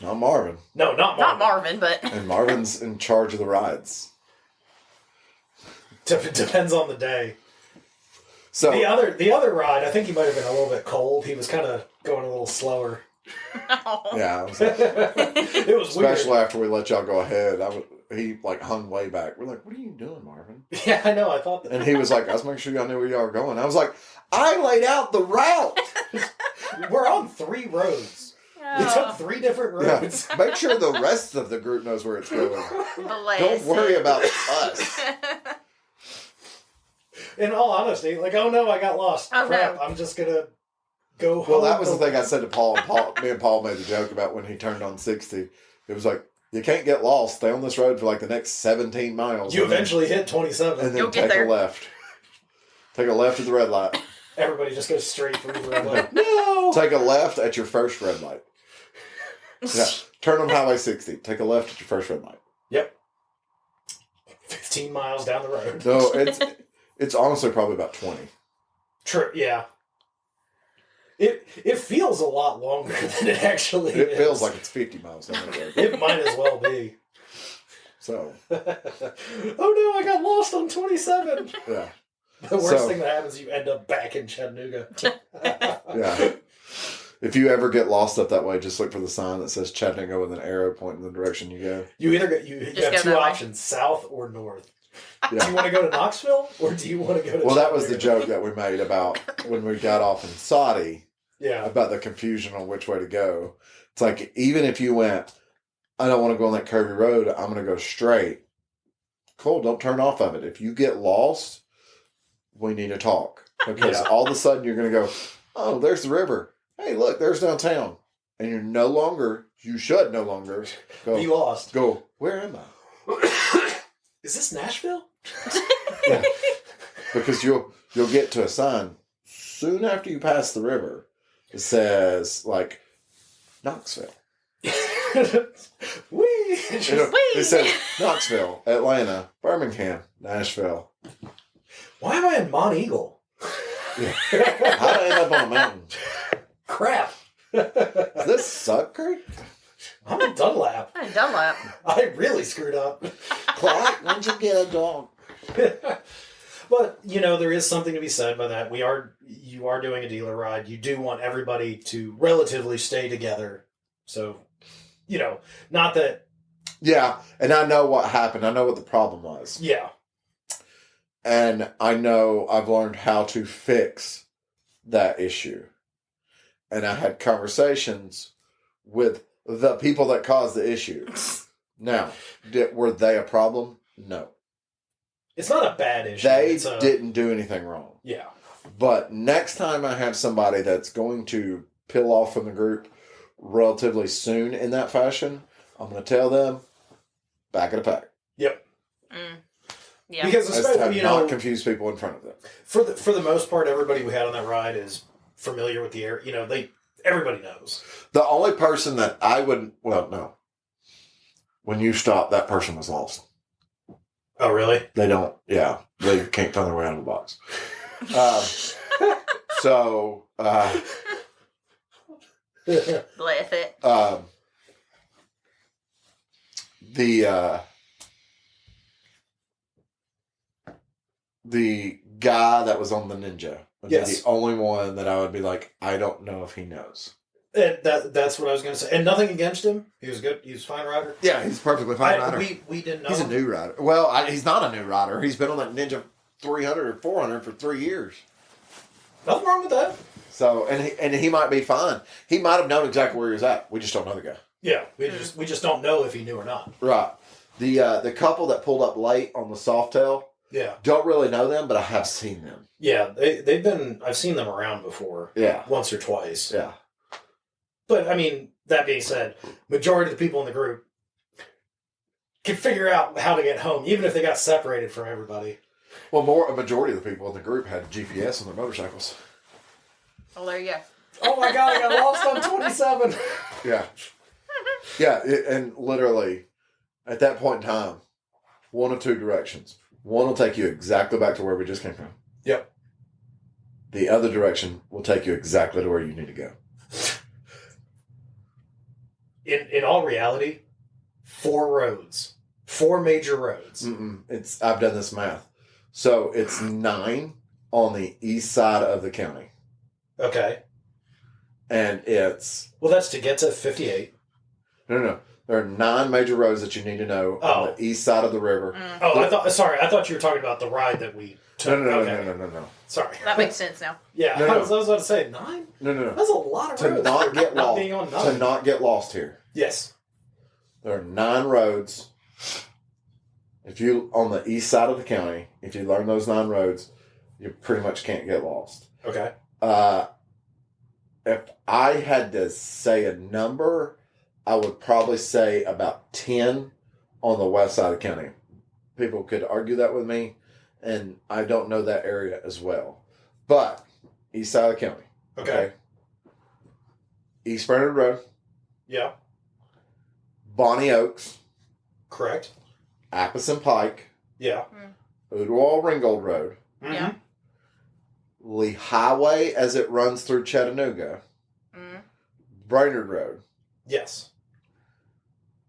Not Marvin. No, not Marvin. Not Marvin, but And Marvin's in charge of the rides. Depends on the day. So The other ride, I think he might have been a little bit cold. He was kind of going a little slower. yeah, it was like- It was especially weird. after we let y'all go ahead, he like hung way back. We're like, "What are you doing, Marvin?" Yeah, I know. I thought that. And he was like, "I was making sure y'all knew where y'all were going." I was like, "I laid out the route." We're on 3 roads. We took 3 different Yeah. roads. Make sure the rest of the group knows where it's going. Don't worry about us. In all honesty, like, oh no, I got lost. Oh, Crap, no. I'm just gonna go home. Well, that was the thing I said to Paul. Me and Paul made the joke about when he turned on 60. It was like, you can't get lost. Stay on this road for like the next 17 miles. You and then- eventually hit 27. And then You'll get take there. a left. Take a left at the red light. Everybody just goes straight through the red light. No! Take a left at your first red light. Yeah. Turn on Highway 60. Take a left at your first red light. Yep. 15 miles down the road. No, it's honestly probably about 20. True, yeah. It feels a lot longer than it actually is. It feels like it's 50 miles down the road. It might as well be. So. Oh no, I got lost on 27. Yeah. The worst thing that happens is you end up back in Chattanooga. Yeah. If you ever get lost up that way, just look for the sign that says Chattanooga with an arrow pointing in the direction you go. You either you have two options, south or north. Yeah. Do you want to go to Knoxville or do you want to go to Well, that was the joke that we made about when we got off in Saudi. Yeah. About the confusion on which way to go. It's like, even if you went, I don't want to go on that curvy road, I'm going to go straight. Cool, don't turn off of it. If you get lost, we need to talk. Because all of a sudden you're going to go, oh, there's the river. Hey, look, there's downtown. And you should no longer go. Be lost. Go, where am I? Is this Nashville? Yeah. Because you'll get to a sign soon after you pass the river. It says, like, Knoxville. Whee! It says Knoxville, Atlanta, Birmingham, Nashville. Why am I in Mont Eagle? Yeah. How'd I end up on a mountain? Crap. Is this Suck Creek? I'm in Dunlap. Hey, Dunlap. I really screwed up. Clark, why don't you get a dog? But, there is something to be said by that. You are doing a dealer ride. You do want everybody to relatively stay together. So, not that... Yeah, and I know what happened. I know what the problem was. Yeah. And I know I've learned how to fix that issue. And I had conversations with the people that caused the issue. Now, were they a problem? No. It's not a bad issue. They didn't do anything wrong. Yeah. But next time I have somebody that's going to peel off from the group relatively soon in that fashion, I'm going to tell them, back of the pack. Yep. Yeah. Because especially, not confuse people in front of them. For the most part, everybody we had on that ride is familiar with the area. Everybody knows. The only person that I would, no. When you stopped, that person was lost. Oh, really? They can't find their way out of the box. Laugh it. The guy that was on the Ninja would be Yes. the only one that I would be like, I don't know if he knows. That's what I was going to say. And nothing against him. He was good. He was a fine rider. Yeah, he's a perfectly fine rider. We didn't know. He's a new rider. Well, he's not a new rider. He's been on that Ninja 300 or 400 for 3 years. Nothing wrong with that. So, and he might be fine. He might have known exactly where he was at. We just don't know the guy. Yeah, we just don't know if he knew or not. Right. The couple that pulled up late on the Softail, Yeah. don't really know them, but I have seen them. Yeah, they've been. I've seen them around before. Yeah. Once or twice. Yeah. But I mean, that being said, majority of the people in the group can figure out how to get home, even if they got separated from everybody. Well, a majority of the people in the group had GPS on their motorcycles. Oh, there you go. Oh my god, I got lost on 27. Yeah. Yeah, and literally, at that point in time, one of two directions. One will take you exactly back to where we just came from. Yep. The other direction will take you exactly to where you need to go. In all reality, 4 major roads. I've done this math. So it's 9 on the east side of the county. Okay. And it's... Well, that's to get to 58. No. There are 9 major roads that you need to know on the east side of the river. Oh, I thought you were talking about the ride that we took. No. Sorry. That makes sense now. Yeah, No. I was about to say 9? No. That's a lot of To roads. not for get not lost. being on 9. To not get lost here. Yes. There are 9 roads. If you, on the east side of the county, if you learn those 9 roads, you pretty much can't get lost. Okay. If I had to say a number, I would probably say about 10 on the west side of the county. People could argue that with me, and I don't know that area as well. But, east side of the county. Okay. East Bernard Road, Yeah. Bonnie Oaks, Correct. Appleton Pike, Yeah. Ooltewah Ringgold Road, Mm-hmm. Yeah. Lee Highway as it runs through Chattanooga, Brainerd Road, Yes.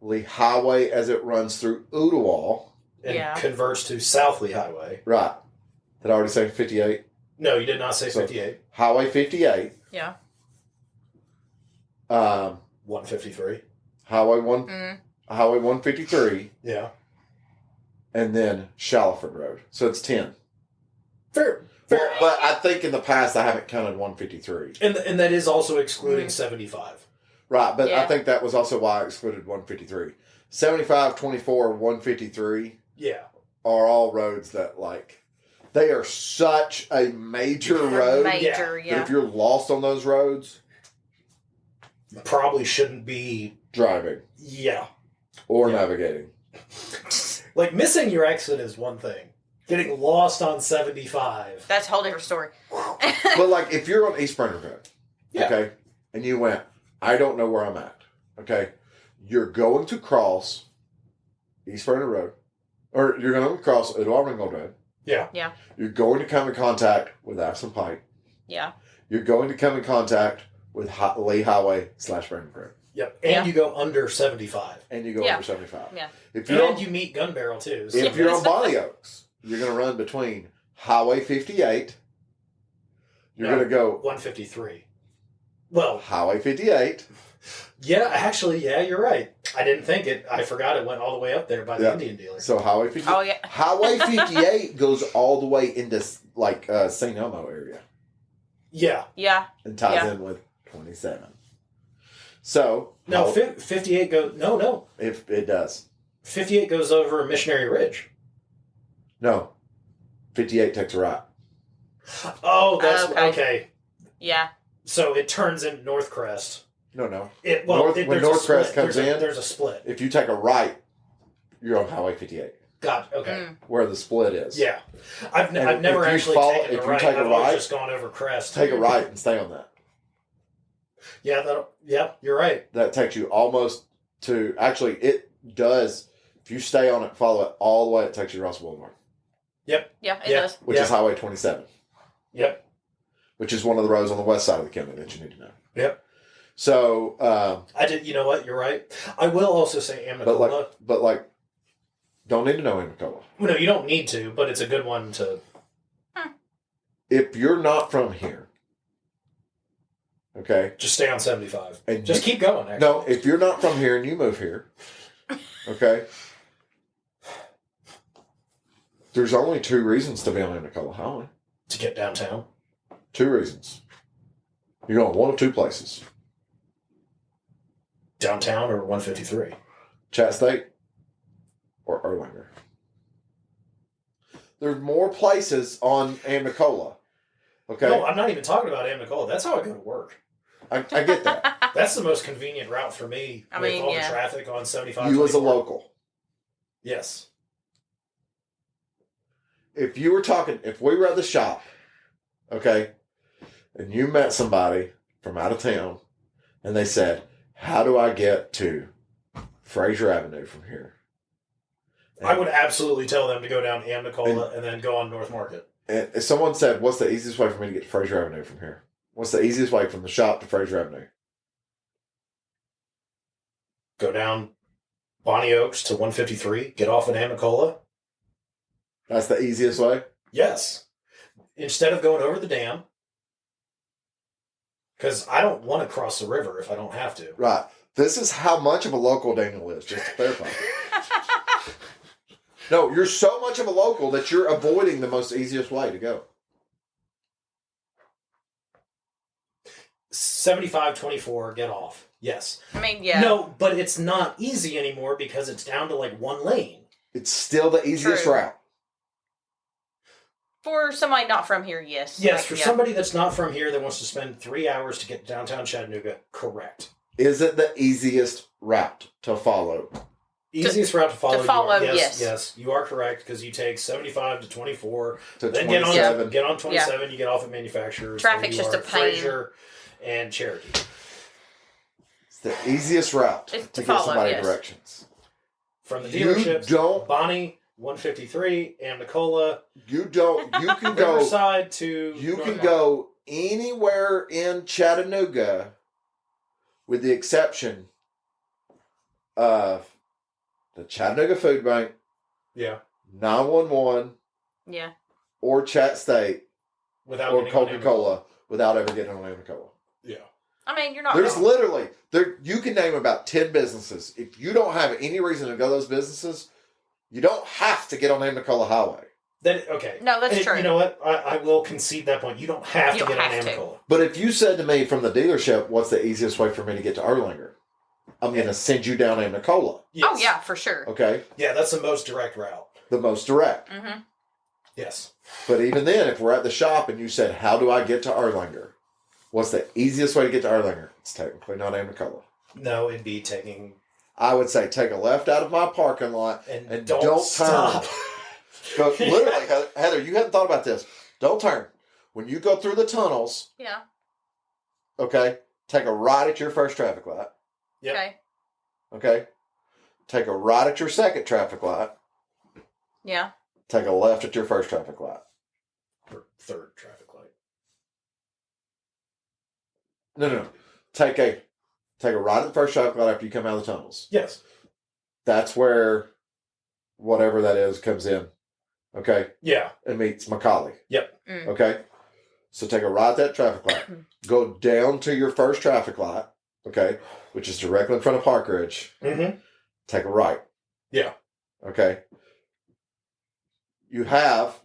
Lee Highway as it runs through Ooltewah. And converts to South Lee Highway. Right. Did I already say 58? No, you did not say So, 58. Highway 58. Yeah. 153. Highway 153. Yeah. And then Shallowford Road. So it's 10. Fair. Well, but I think in the past I haven't counted 153. And that is also excluding 75. Right, but Yeah. I think that was also why I excluded 153. 75, 24, 153 Yeah. are all roads that, like, they are such a major road. Major, That yeah. if you're lost on those roads, Probably shouldn't be. driving Yeah. or Yeah. navigating. Like, missing your exit is one thing. Getting lost on 75. That's a whole different story. But, like, if you're on East Brainerd Road, Yeah. okay, and you went, I don't know where I'm at, okay, you're going to cross East Brainerd Road, or you're going to cross Ooltewah Ringgold Road. Yeah. Yeah. You're going to come in contact with Aspen Pike. Yeah. You're going to come in contact with Lee Highway / Brainerd Road. Yep. And you go under 75. And you go Yeah. over 75. Yeah. If you're, And on, you meet Gun Barrel, too. So if you're on Bonnie Oaks, you're going to run between Highway 58. You're No. going to go 153. Well, Highway 58. yeah, actually, yeah, you're right. I didn't think it. I forgot it went all the way up there by the Yeah. Indian dealer. So Highway 58. Oh, yeah. Highway 58 goes all the way into, like, St. Elmo area Yeah. Yeah. and ties in with 27. So, No, how- 58 goes. No. if it does. 58 goes over Missionary Ridge. No. 58 takes a right. Oh, that's Okay. okay. Yeah. So it turns into North Crest. No. When When there's a North Crest split. comes in, there's a split. if you take a right, you're on Highway 58, Got okay. Mm. where the split is. Yeah, I've And never if you actually follow- taken if the you right. take a I've always right, just gone over Crest. Take a right and stay on that. Yeah, you're right. That takes you almost to, actually, it does, if you stay on it, follow it all the way, it takes you to Ross Boulevard, Yeah, it Yeah. does. which Yeah. is Highway 27, Yep. which is one of the roads on the west side of the county that you need to know. Yep. So, I did. You know what? You're right. I will also say Amicola. but like, don't need to know Amicola. No, you don't need to, but it's a good one to. If you're not from here, okay, Just stay on 75. And Just keep going, actually. no, if you're not from here and you move here, okay, there's only 2 reasons to be on Amicola Highway. To get downtown. 2 reasons. You're going one of 2 places. Downtown or 153. Chat State or Erlanger. There's more places on Amicola. Okay? No, I'm not even talking about Amicola. That's how I go to work. I get that. That's the most convenient route for me I with mean, all yeah. the traffic on 75. You as a 24. local. Yes. If you were talking, if we were at the shop, okay, and you met somebody from out of town, and they said, how do I get to Fraser Avenue from here? I would absolutely tell them to go down Amicola and then go on North Market. And if someone said, what's the easiest way for me to get to Fraser Avenue from here? What's the easiest way from the shop to Fraser Avenue? Go down Bonnie Oaks to 153. Get off at Amicola. That's the easiest way? Yes. Instead of going over the dam. Because I don't want to cross the river if I don't have to. Right. This is how much of a local Daniel is, just to clarify. No, you're so much of a local that you're avoiding the most easiest way to go. 75-24, get off. Yes. I mean, yeah. No, but it's not easy anymore because it's down to like 1 lane. It's still the easiest True. route. For somebody not from here, yes. Yes, Like, for yeah. somebody that's not from here that wants to spend 3 hours to get downtown Chattanooga, correct. Is it the easiest route to follow? Easiest route to follow. yes. Yes, you are correct because you take 75 to 24, To then 27. get on 27. You get off at manufacturers. Traffic's and you just are a pain. Fraser and Cherokee. It's the easiest route It's to to get follow, somebody yes. directions. From the You dealerships, don't- Bonnie, 153, Amicola. You can go. Riverside to. You can North go anywhere in Chattanooga, with the exception of the Chattanooga Food Bank, Yeah. 911, Yeah. or Chat State, Without or getting on Coca-Cola, without ever getting on Amicola. Yeah. I mean, you're not There's wrong. literally you can name about 10 businesses. If you don't have any reason to go to those businesses, you don't have to get on Amicola Highway. Okay. No, that's true. You know what? I will concede that point. You don't have You to don't get on have to. Amicola. But if you said to me from the dealership, what's the easiest way for me to get to Erlanger? I'm going to send you down Amicola. Yes. Oh, yeah, for sure. Okay? Yeah, that's the most direct route. The most direct. Mm-hmm. Yes. But even then, if we're at the shop and you said, how do I get to Erlanger? What's the easiest way to get to Erlanger? It's technically not Amicola. No, it'd be taking. I would say take a left out of my parking lot And don't don't turn. stop. Go, literally, Heather, you hadn't thought about this. Don't turn. When you go through the tunnels, Yeah. okay, take a right at your first traffic light. Yep. Okay. Okay? Take a right at your second traffic light. Yeah. Take a left at your first traffic light. Or third traffic light. No. Take a right at the first traffic light after you come out of the tunnels. Yes. That's where whatever that is comes in. Okay? Yeah. And meets Macaulay. Yep. Mm. Okay? So take a right at that traffic light. Go down to your first traffic light. Okay? Which is directly in front of Park Ridge. Mm-hmm. Take a right. Yeah. Okay? You have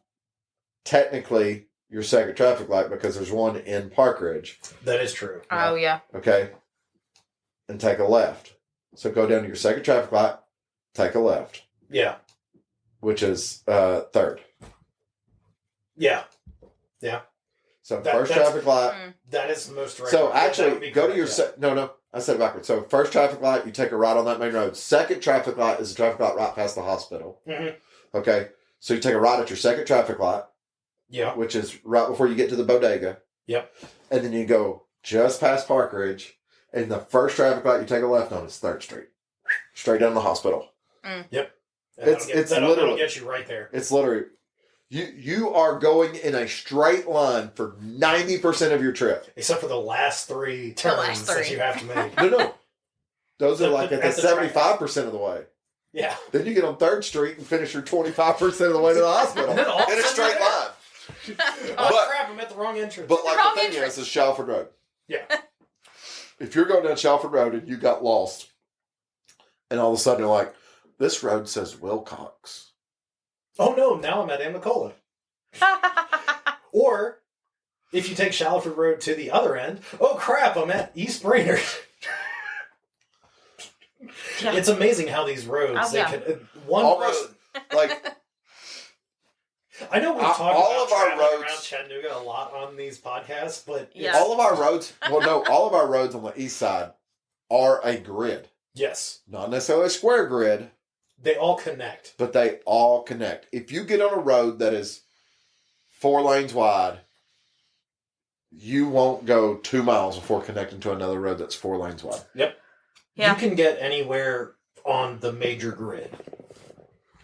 technically your second traffic light because there's one in Park Ridge. That is true. Oh, yeah. Okay? And take a left. So go down to your second traffic light, take a left, Yeah. which is third. Yeah. Yeah. So That- first that's- traffic light. Mm. That is the most direct. So route. That would actually, be go to correct, your yeah. no. I said it backwards. So first traffic light, you take a right on that main road. Second traffic light is a traffic light right past the hospital. Mhm. Okay, so you take a right at your second traffic light, Yeah. which is right before you get to the bodega. Yep. And then you go just past Park Ridge, and the first traffic light you take a left on is 3rd Street, straight down to the hospital. And It's that'll literally- get you right there. It's literally you are going in a straight line for 90% of your trip. Except for the last three turns last that three. you have to make. No. Those are like at the At the track. 75% of the way. Yeah. Then you get on 3rd Street and finish your 25% of the way to the hospital And then all of a in a sudden straight you're line. Oh But- crap! I'm at the wrong entrance. But like wrong the thing entrance. is Shalford Road. Yeah. If you're going down Shalford Road and you got lost, and all of a sudden you're like, this road says Wilcox. Oh no! Now I'm at Amicola. Or if you take Shalford Road to the other end, oh crap! I'm at East Brainerd. Yeah. It's amazing how these roads Oh, they yeah. can one Almost road. like I know we've All- talked all about of our traveling roads- around Chattanooga a lot on these podcasts, but Yeah. all of our roads, all of our roads on the east side are a grid. yes, Not necessarily a square grid, they all connect. but they all connect. If you get on a road that is 4 lanes wide, you won't go 2 miles before connecting to another road that's 4 lanes wide. Yep. Yeah. You can get anywhere on the major grid,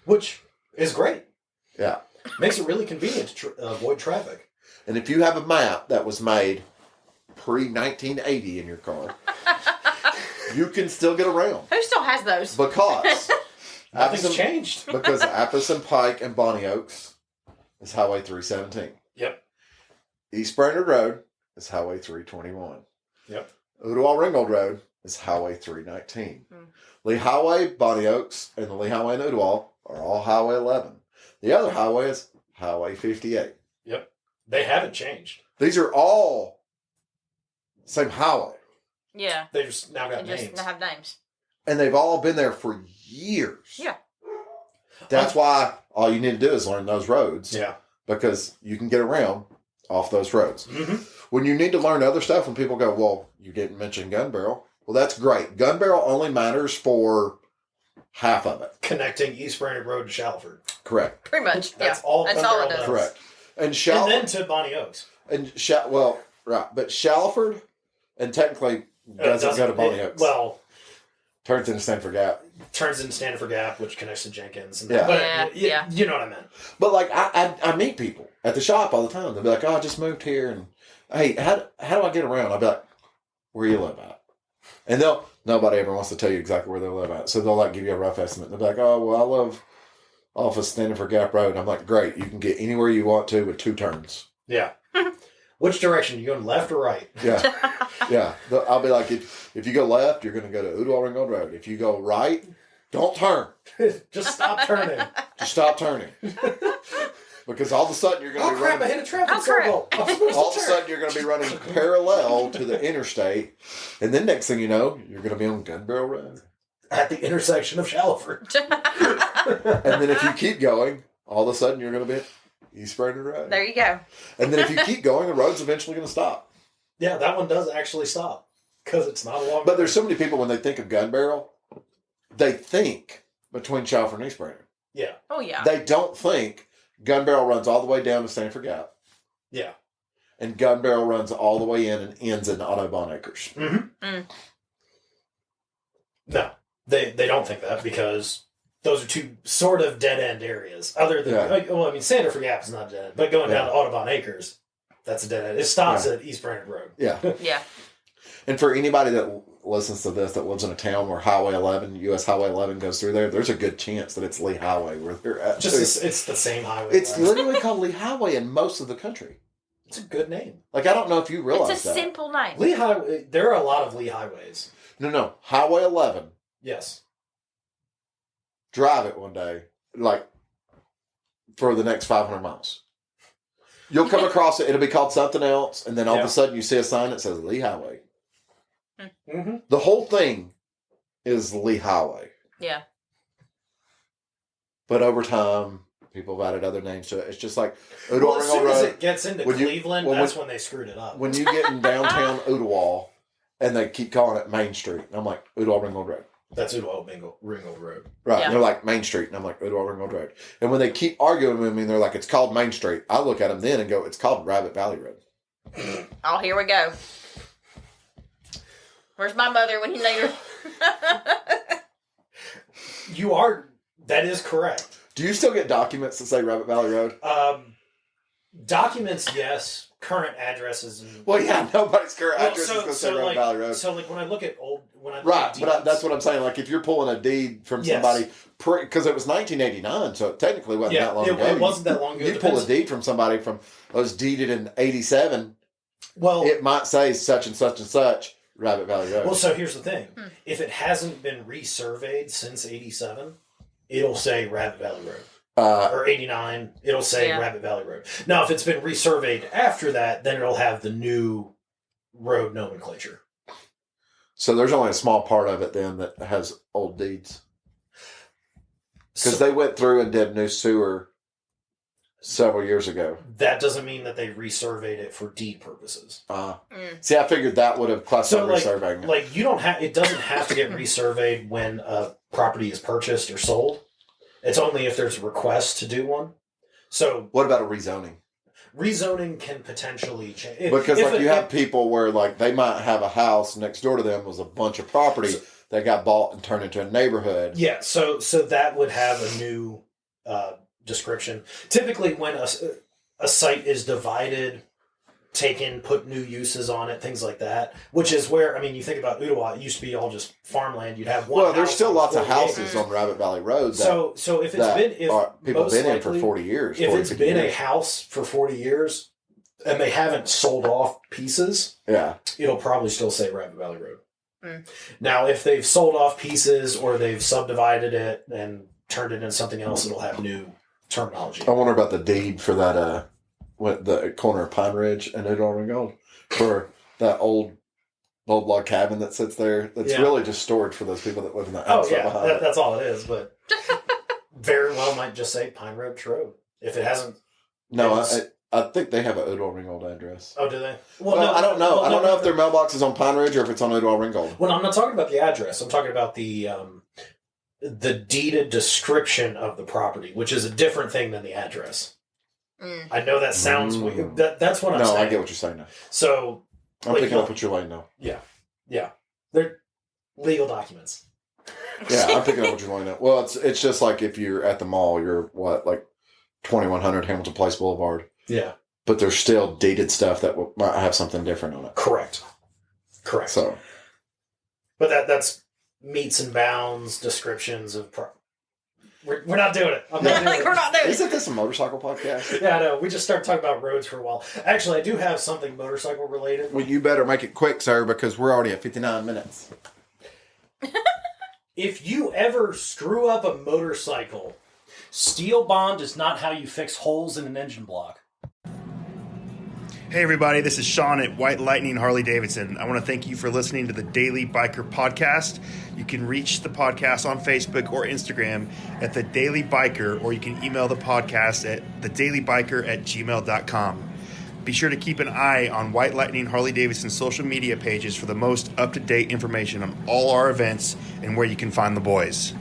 which is great. Yeah. Makes it really convenient to avoid traffic. And if you have a map that was made pre-1980 in your car, you can still get around. Who still has those? Because Nothing's changed. because Appleton Pike and Bonnie Oaks is Highway 317. Yep. East Brainerd Road is Highway 321. Yep. Ooltewah Ringgold Road is Highway 319. Hmm. Lee Highway, Bonnie Oaks, and the Lee Highway in Ooltewah are all Highway 11. The other highway is Highway 58. Yep. They haven't changed. These are all same highway. Yeah. They just now got They just names. have names. And they've all been there for years. Yeah. That's why all you need to do is learn those roads. Yeah. Because you can get around off those roads. Mm-hmm. When you need to learn other stuff, when people go, well, you didn't mention gun barrel. Well, that's great. Gun barrel only matters for half of it. Connecting East Brainerd Road to Shalford. Correct. Pretty much. That's yeah. all That's Gun all Barrel it does. does. Correct. And And Shalford. then to Bonnie Oaks. Right. But Shalford, and technically doesn't go to Bonnie Oaks. Well, Turns into Stanford Gap. Turns into Stanford Gap, which connects to Jenkins. And Yeah. But you know what I meant. But like I meet people at the shop all the time. They'll be like, "Oh, I just moved here, and hey, how do I get around?" I'll be like, "Where you live at?" And nobody ever wants to tell you exactly where they live at, so they'll like give you a rough estimate. They'll be like, "Oh, well, I live off of Stanford Gap Road." I'm like, "Great, you can get anywhere you want to with 2 turns." Yeah. Which direction? You going left or right? Yeah, yeah. I'll be like, if you go left, you're going to go to Ooltewah Ringgold Road. If you go right, don't turn. Just stop turning. Just stop turning. Because all of a sudden you're going to be running. I hit a traffic circle. All of a sudden you're going to be running parallel to the interstate, and then next thing you know, you're going to be on Gun Barrel Road at the intersection of Shallowford. And then if you keep going, all of a sudden you're going to be at East Brainerd Road. There you go. And then if you keep going, the road's eventually going to stop. Yeah, that one does actually stop because it's not a long. But there's so many people when they think of Gun Barrel, they think between Shalford and East Brainerd. Yeah. Oh yeah. They don't think Gun Barrel runs all the way down to Stanford Gap. Yeah. And Gun Barrel runs all the way in and ends in Audubon Acres. Mm-hmm. Mm. No, they don't think that because those are 2 sort of dead end areas. Other than Stanford Gap is not dead end, but going down to Audubon Acres, that's a dead end. It stops at East Brainerd Road. Yeah. Yeah. And for anybody that listens to this that lives in a town where Highway 11, U.S. Highway 11 goes through there, there's a good chance that it's Lee Highway where they're at. It's the same highway. It's literally called Lee Highway in most of the country. It's a good name. Like, I don't know if you realize that. It's a simple name. Lee Highway. There are a lot of Lee highways. No. Highway 11. Yes. Drive it one day, like, for the next 500 miles. You'll come across it. It'll be called something else, and then all of a sudden you see a sign that says Lee Highway. Mm-hmm. The whole thing is Lee Highway. Yeah. But over time, people have added other names to it. It's just like Well, as soon as it gets into Cleveland, when that's when they screwed it up. When you get in downtown Ooltewah, and they keep calling it Main Street, and I'm like, Ooltewah Ringgold Road. That's Ooltewah Ringgold Road. Right. Yeah. And they're like, Main Street. And I'm like, Ooltewah Ringgold Road. And when they keep arguing with me, and they're like, it's called Main Street, I look at them then and go, it's called Rabbit Valley Road. Oh, here we go. Where's my mother when you need her? That is correct. Do you still get documents that say Rabbit Valley Road? Documents, yes. Current addresses. Well, yeah, nobody's current address is going to say Rabbit like, Valley Road. So, like, when I look at Right, but that's what I'm saying. Like, if you're pulling a deed from somebody, because it was 1989, so it technically wasn't that long ago. It wasn't that long ago. You pull a deed from somebody that was deeded in 87, well, it might say such and such and such, Rabbit Valley Road. Well, so here's the thing. If it hasn't been resurveyed since 87, it'll say Rabbit Valley Road. Or 89, it'll say Rabbit Valley Road. Now, if it's been resurveyed after that, then it'll have the new road nomenclature. So there's only a small part of it then that has old deeds. Because they went through and did new sewer several years ago. That doesn't mean that they resurveyed it for deed purposes. See, I figured that would have classified resurveying. Like, you don't have, it doesn't have to get resurveyed when a property is purchased or sold. It's only if there's a request to do one. So, what about a rezoning? Rezoning can potentially change. Because you have people where like they might have a house next door to them was a bunch of property that got bought and turned into a neighborhood. Yeah, so that would have a new description. Typically, when a site is divided, put new uses on it, things like that. Which is where, I mean, you think about Ooltewah, it used to be all just farmland. You'd have one. Well, there's still lots of houses on Rabbit Valley Road. So if it's been, people have been in for 40 years. If it's been a house for 40 years and they haven't sold off pieces, it'll probably still say Rabbit Valley Road. Now, if they've sold off pieces or they've subdivided it and turned it into something else, it'll have new terminology. I wonder about the deed for that. The corner of Pine Ridge and Ooltewah Ringgold for that old log cabin that sits there. That's really just storage for those people that live in that house. That's all it is. But very well might just say Pine Ridge Road if it hasn't. No, I think they have an Ooltewah Ringgold address. Oh, do they? Well, no, I don't know. I don't know if their mailbox is on Pine Ridge or if it's on Ooltewah Ringgold. Well, I'm not talking about the address. I'm talking about the deeded description of the property, which is a different thing than the address. I know that sounds weird. That's what I'm saying. No, I get what you're saying now. So I'm picking up what you're laying now. Yeah. They're legal documents. Yeah, I'm picking up what you're looking at. Well, it's just like if you're at the mall, you're what, like 2100 Hamilton Place Boulevard. Yeah. But there's still dated stuff that might have something different on it. Correct. So, but that's meets and bounds descriptions of. We're not doing it. I'm not doing it. We're not doing it. Isn't this a motorcycle podcast? Yeah, I know. We just started talking about roads for a while. Actually, I do have something motorcycle related. Well, you better make it quick, sir, because we're already at 59 minutes. If you ever screw up a motorcycle, steel bond is not how you fix holes in an engine block. Hey everybody, this is Sean at White Lightning Harley-Davidson. I want to thank you for listening to the Daily Biker Podcast. You can reach the podcast on Facebook or Instagram at The Daily Biker, or you can email the podcast at thedailybiker@gmail.com. Be sure to keep an eye on White Lightning Harley-Davidson social media pages for the most up-to-date information on all our events and where you can find the boys.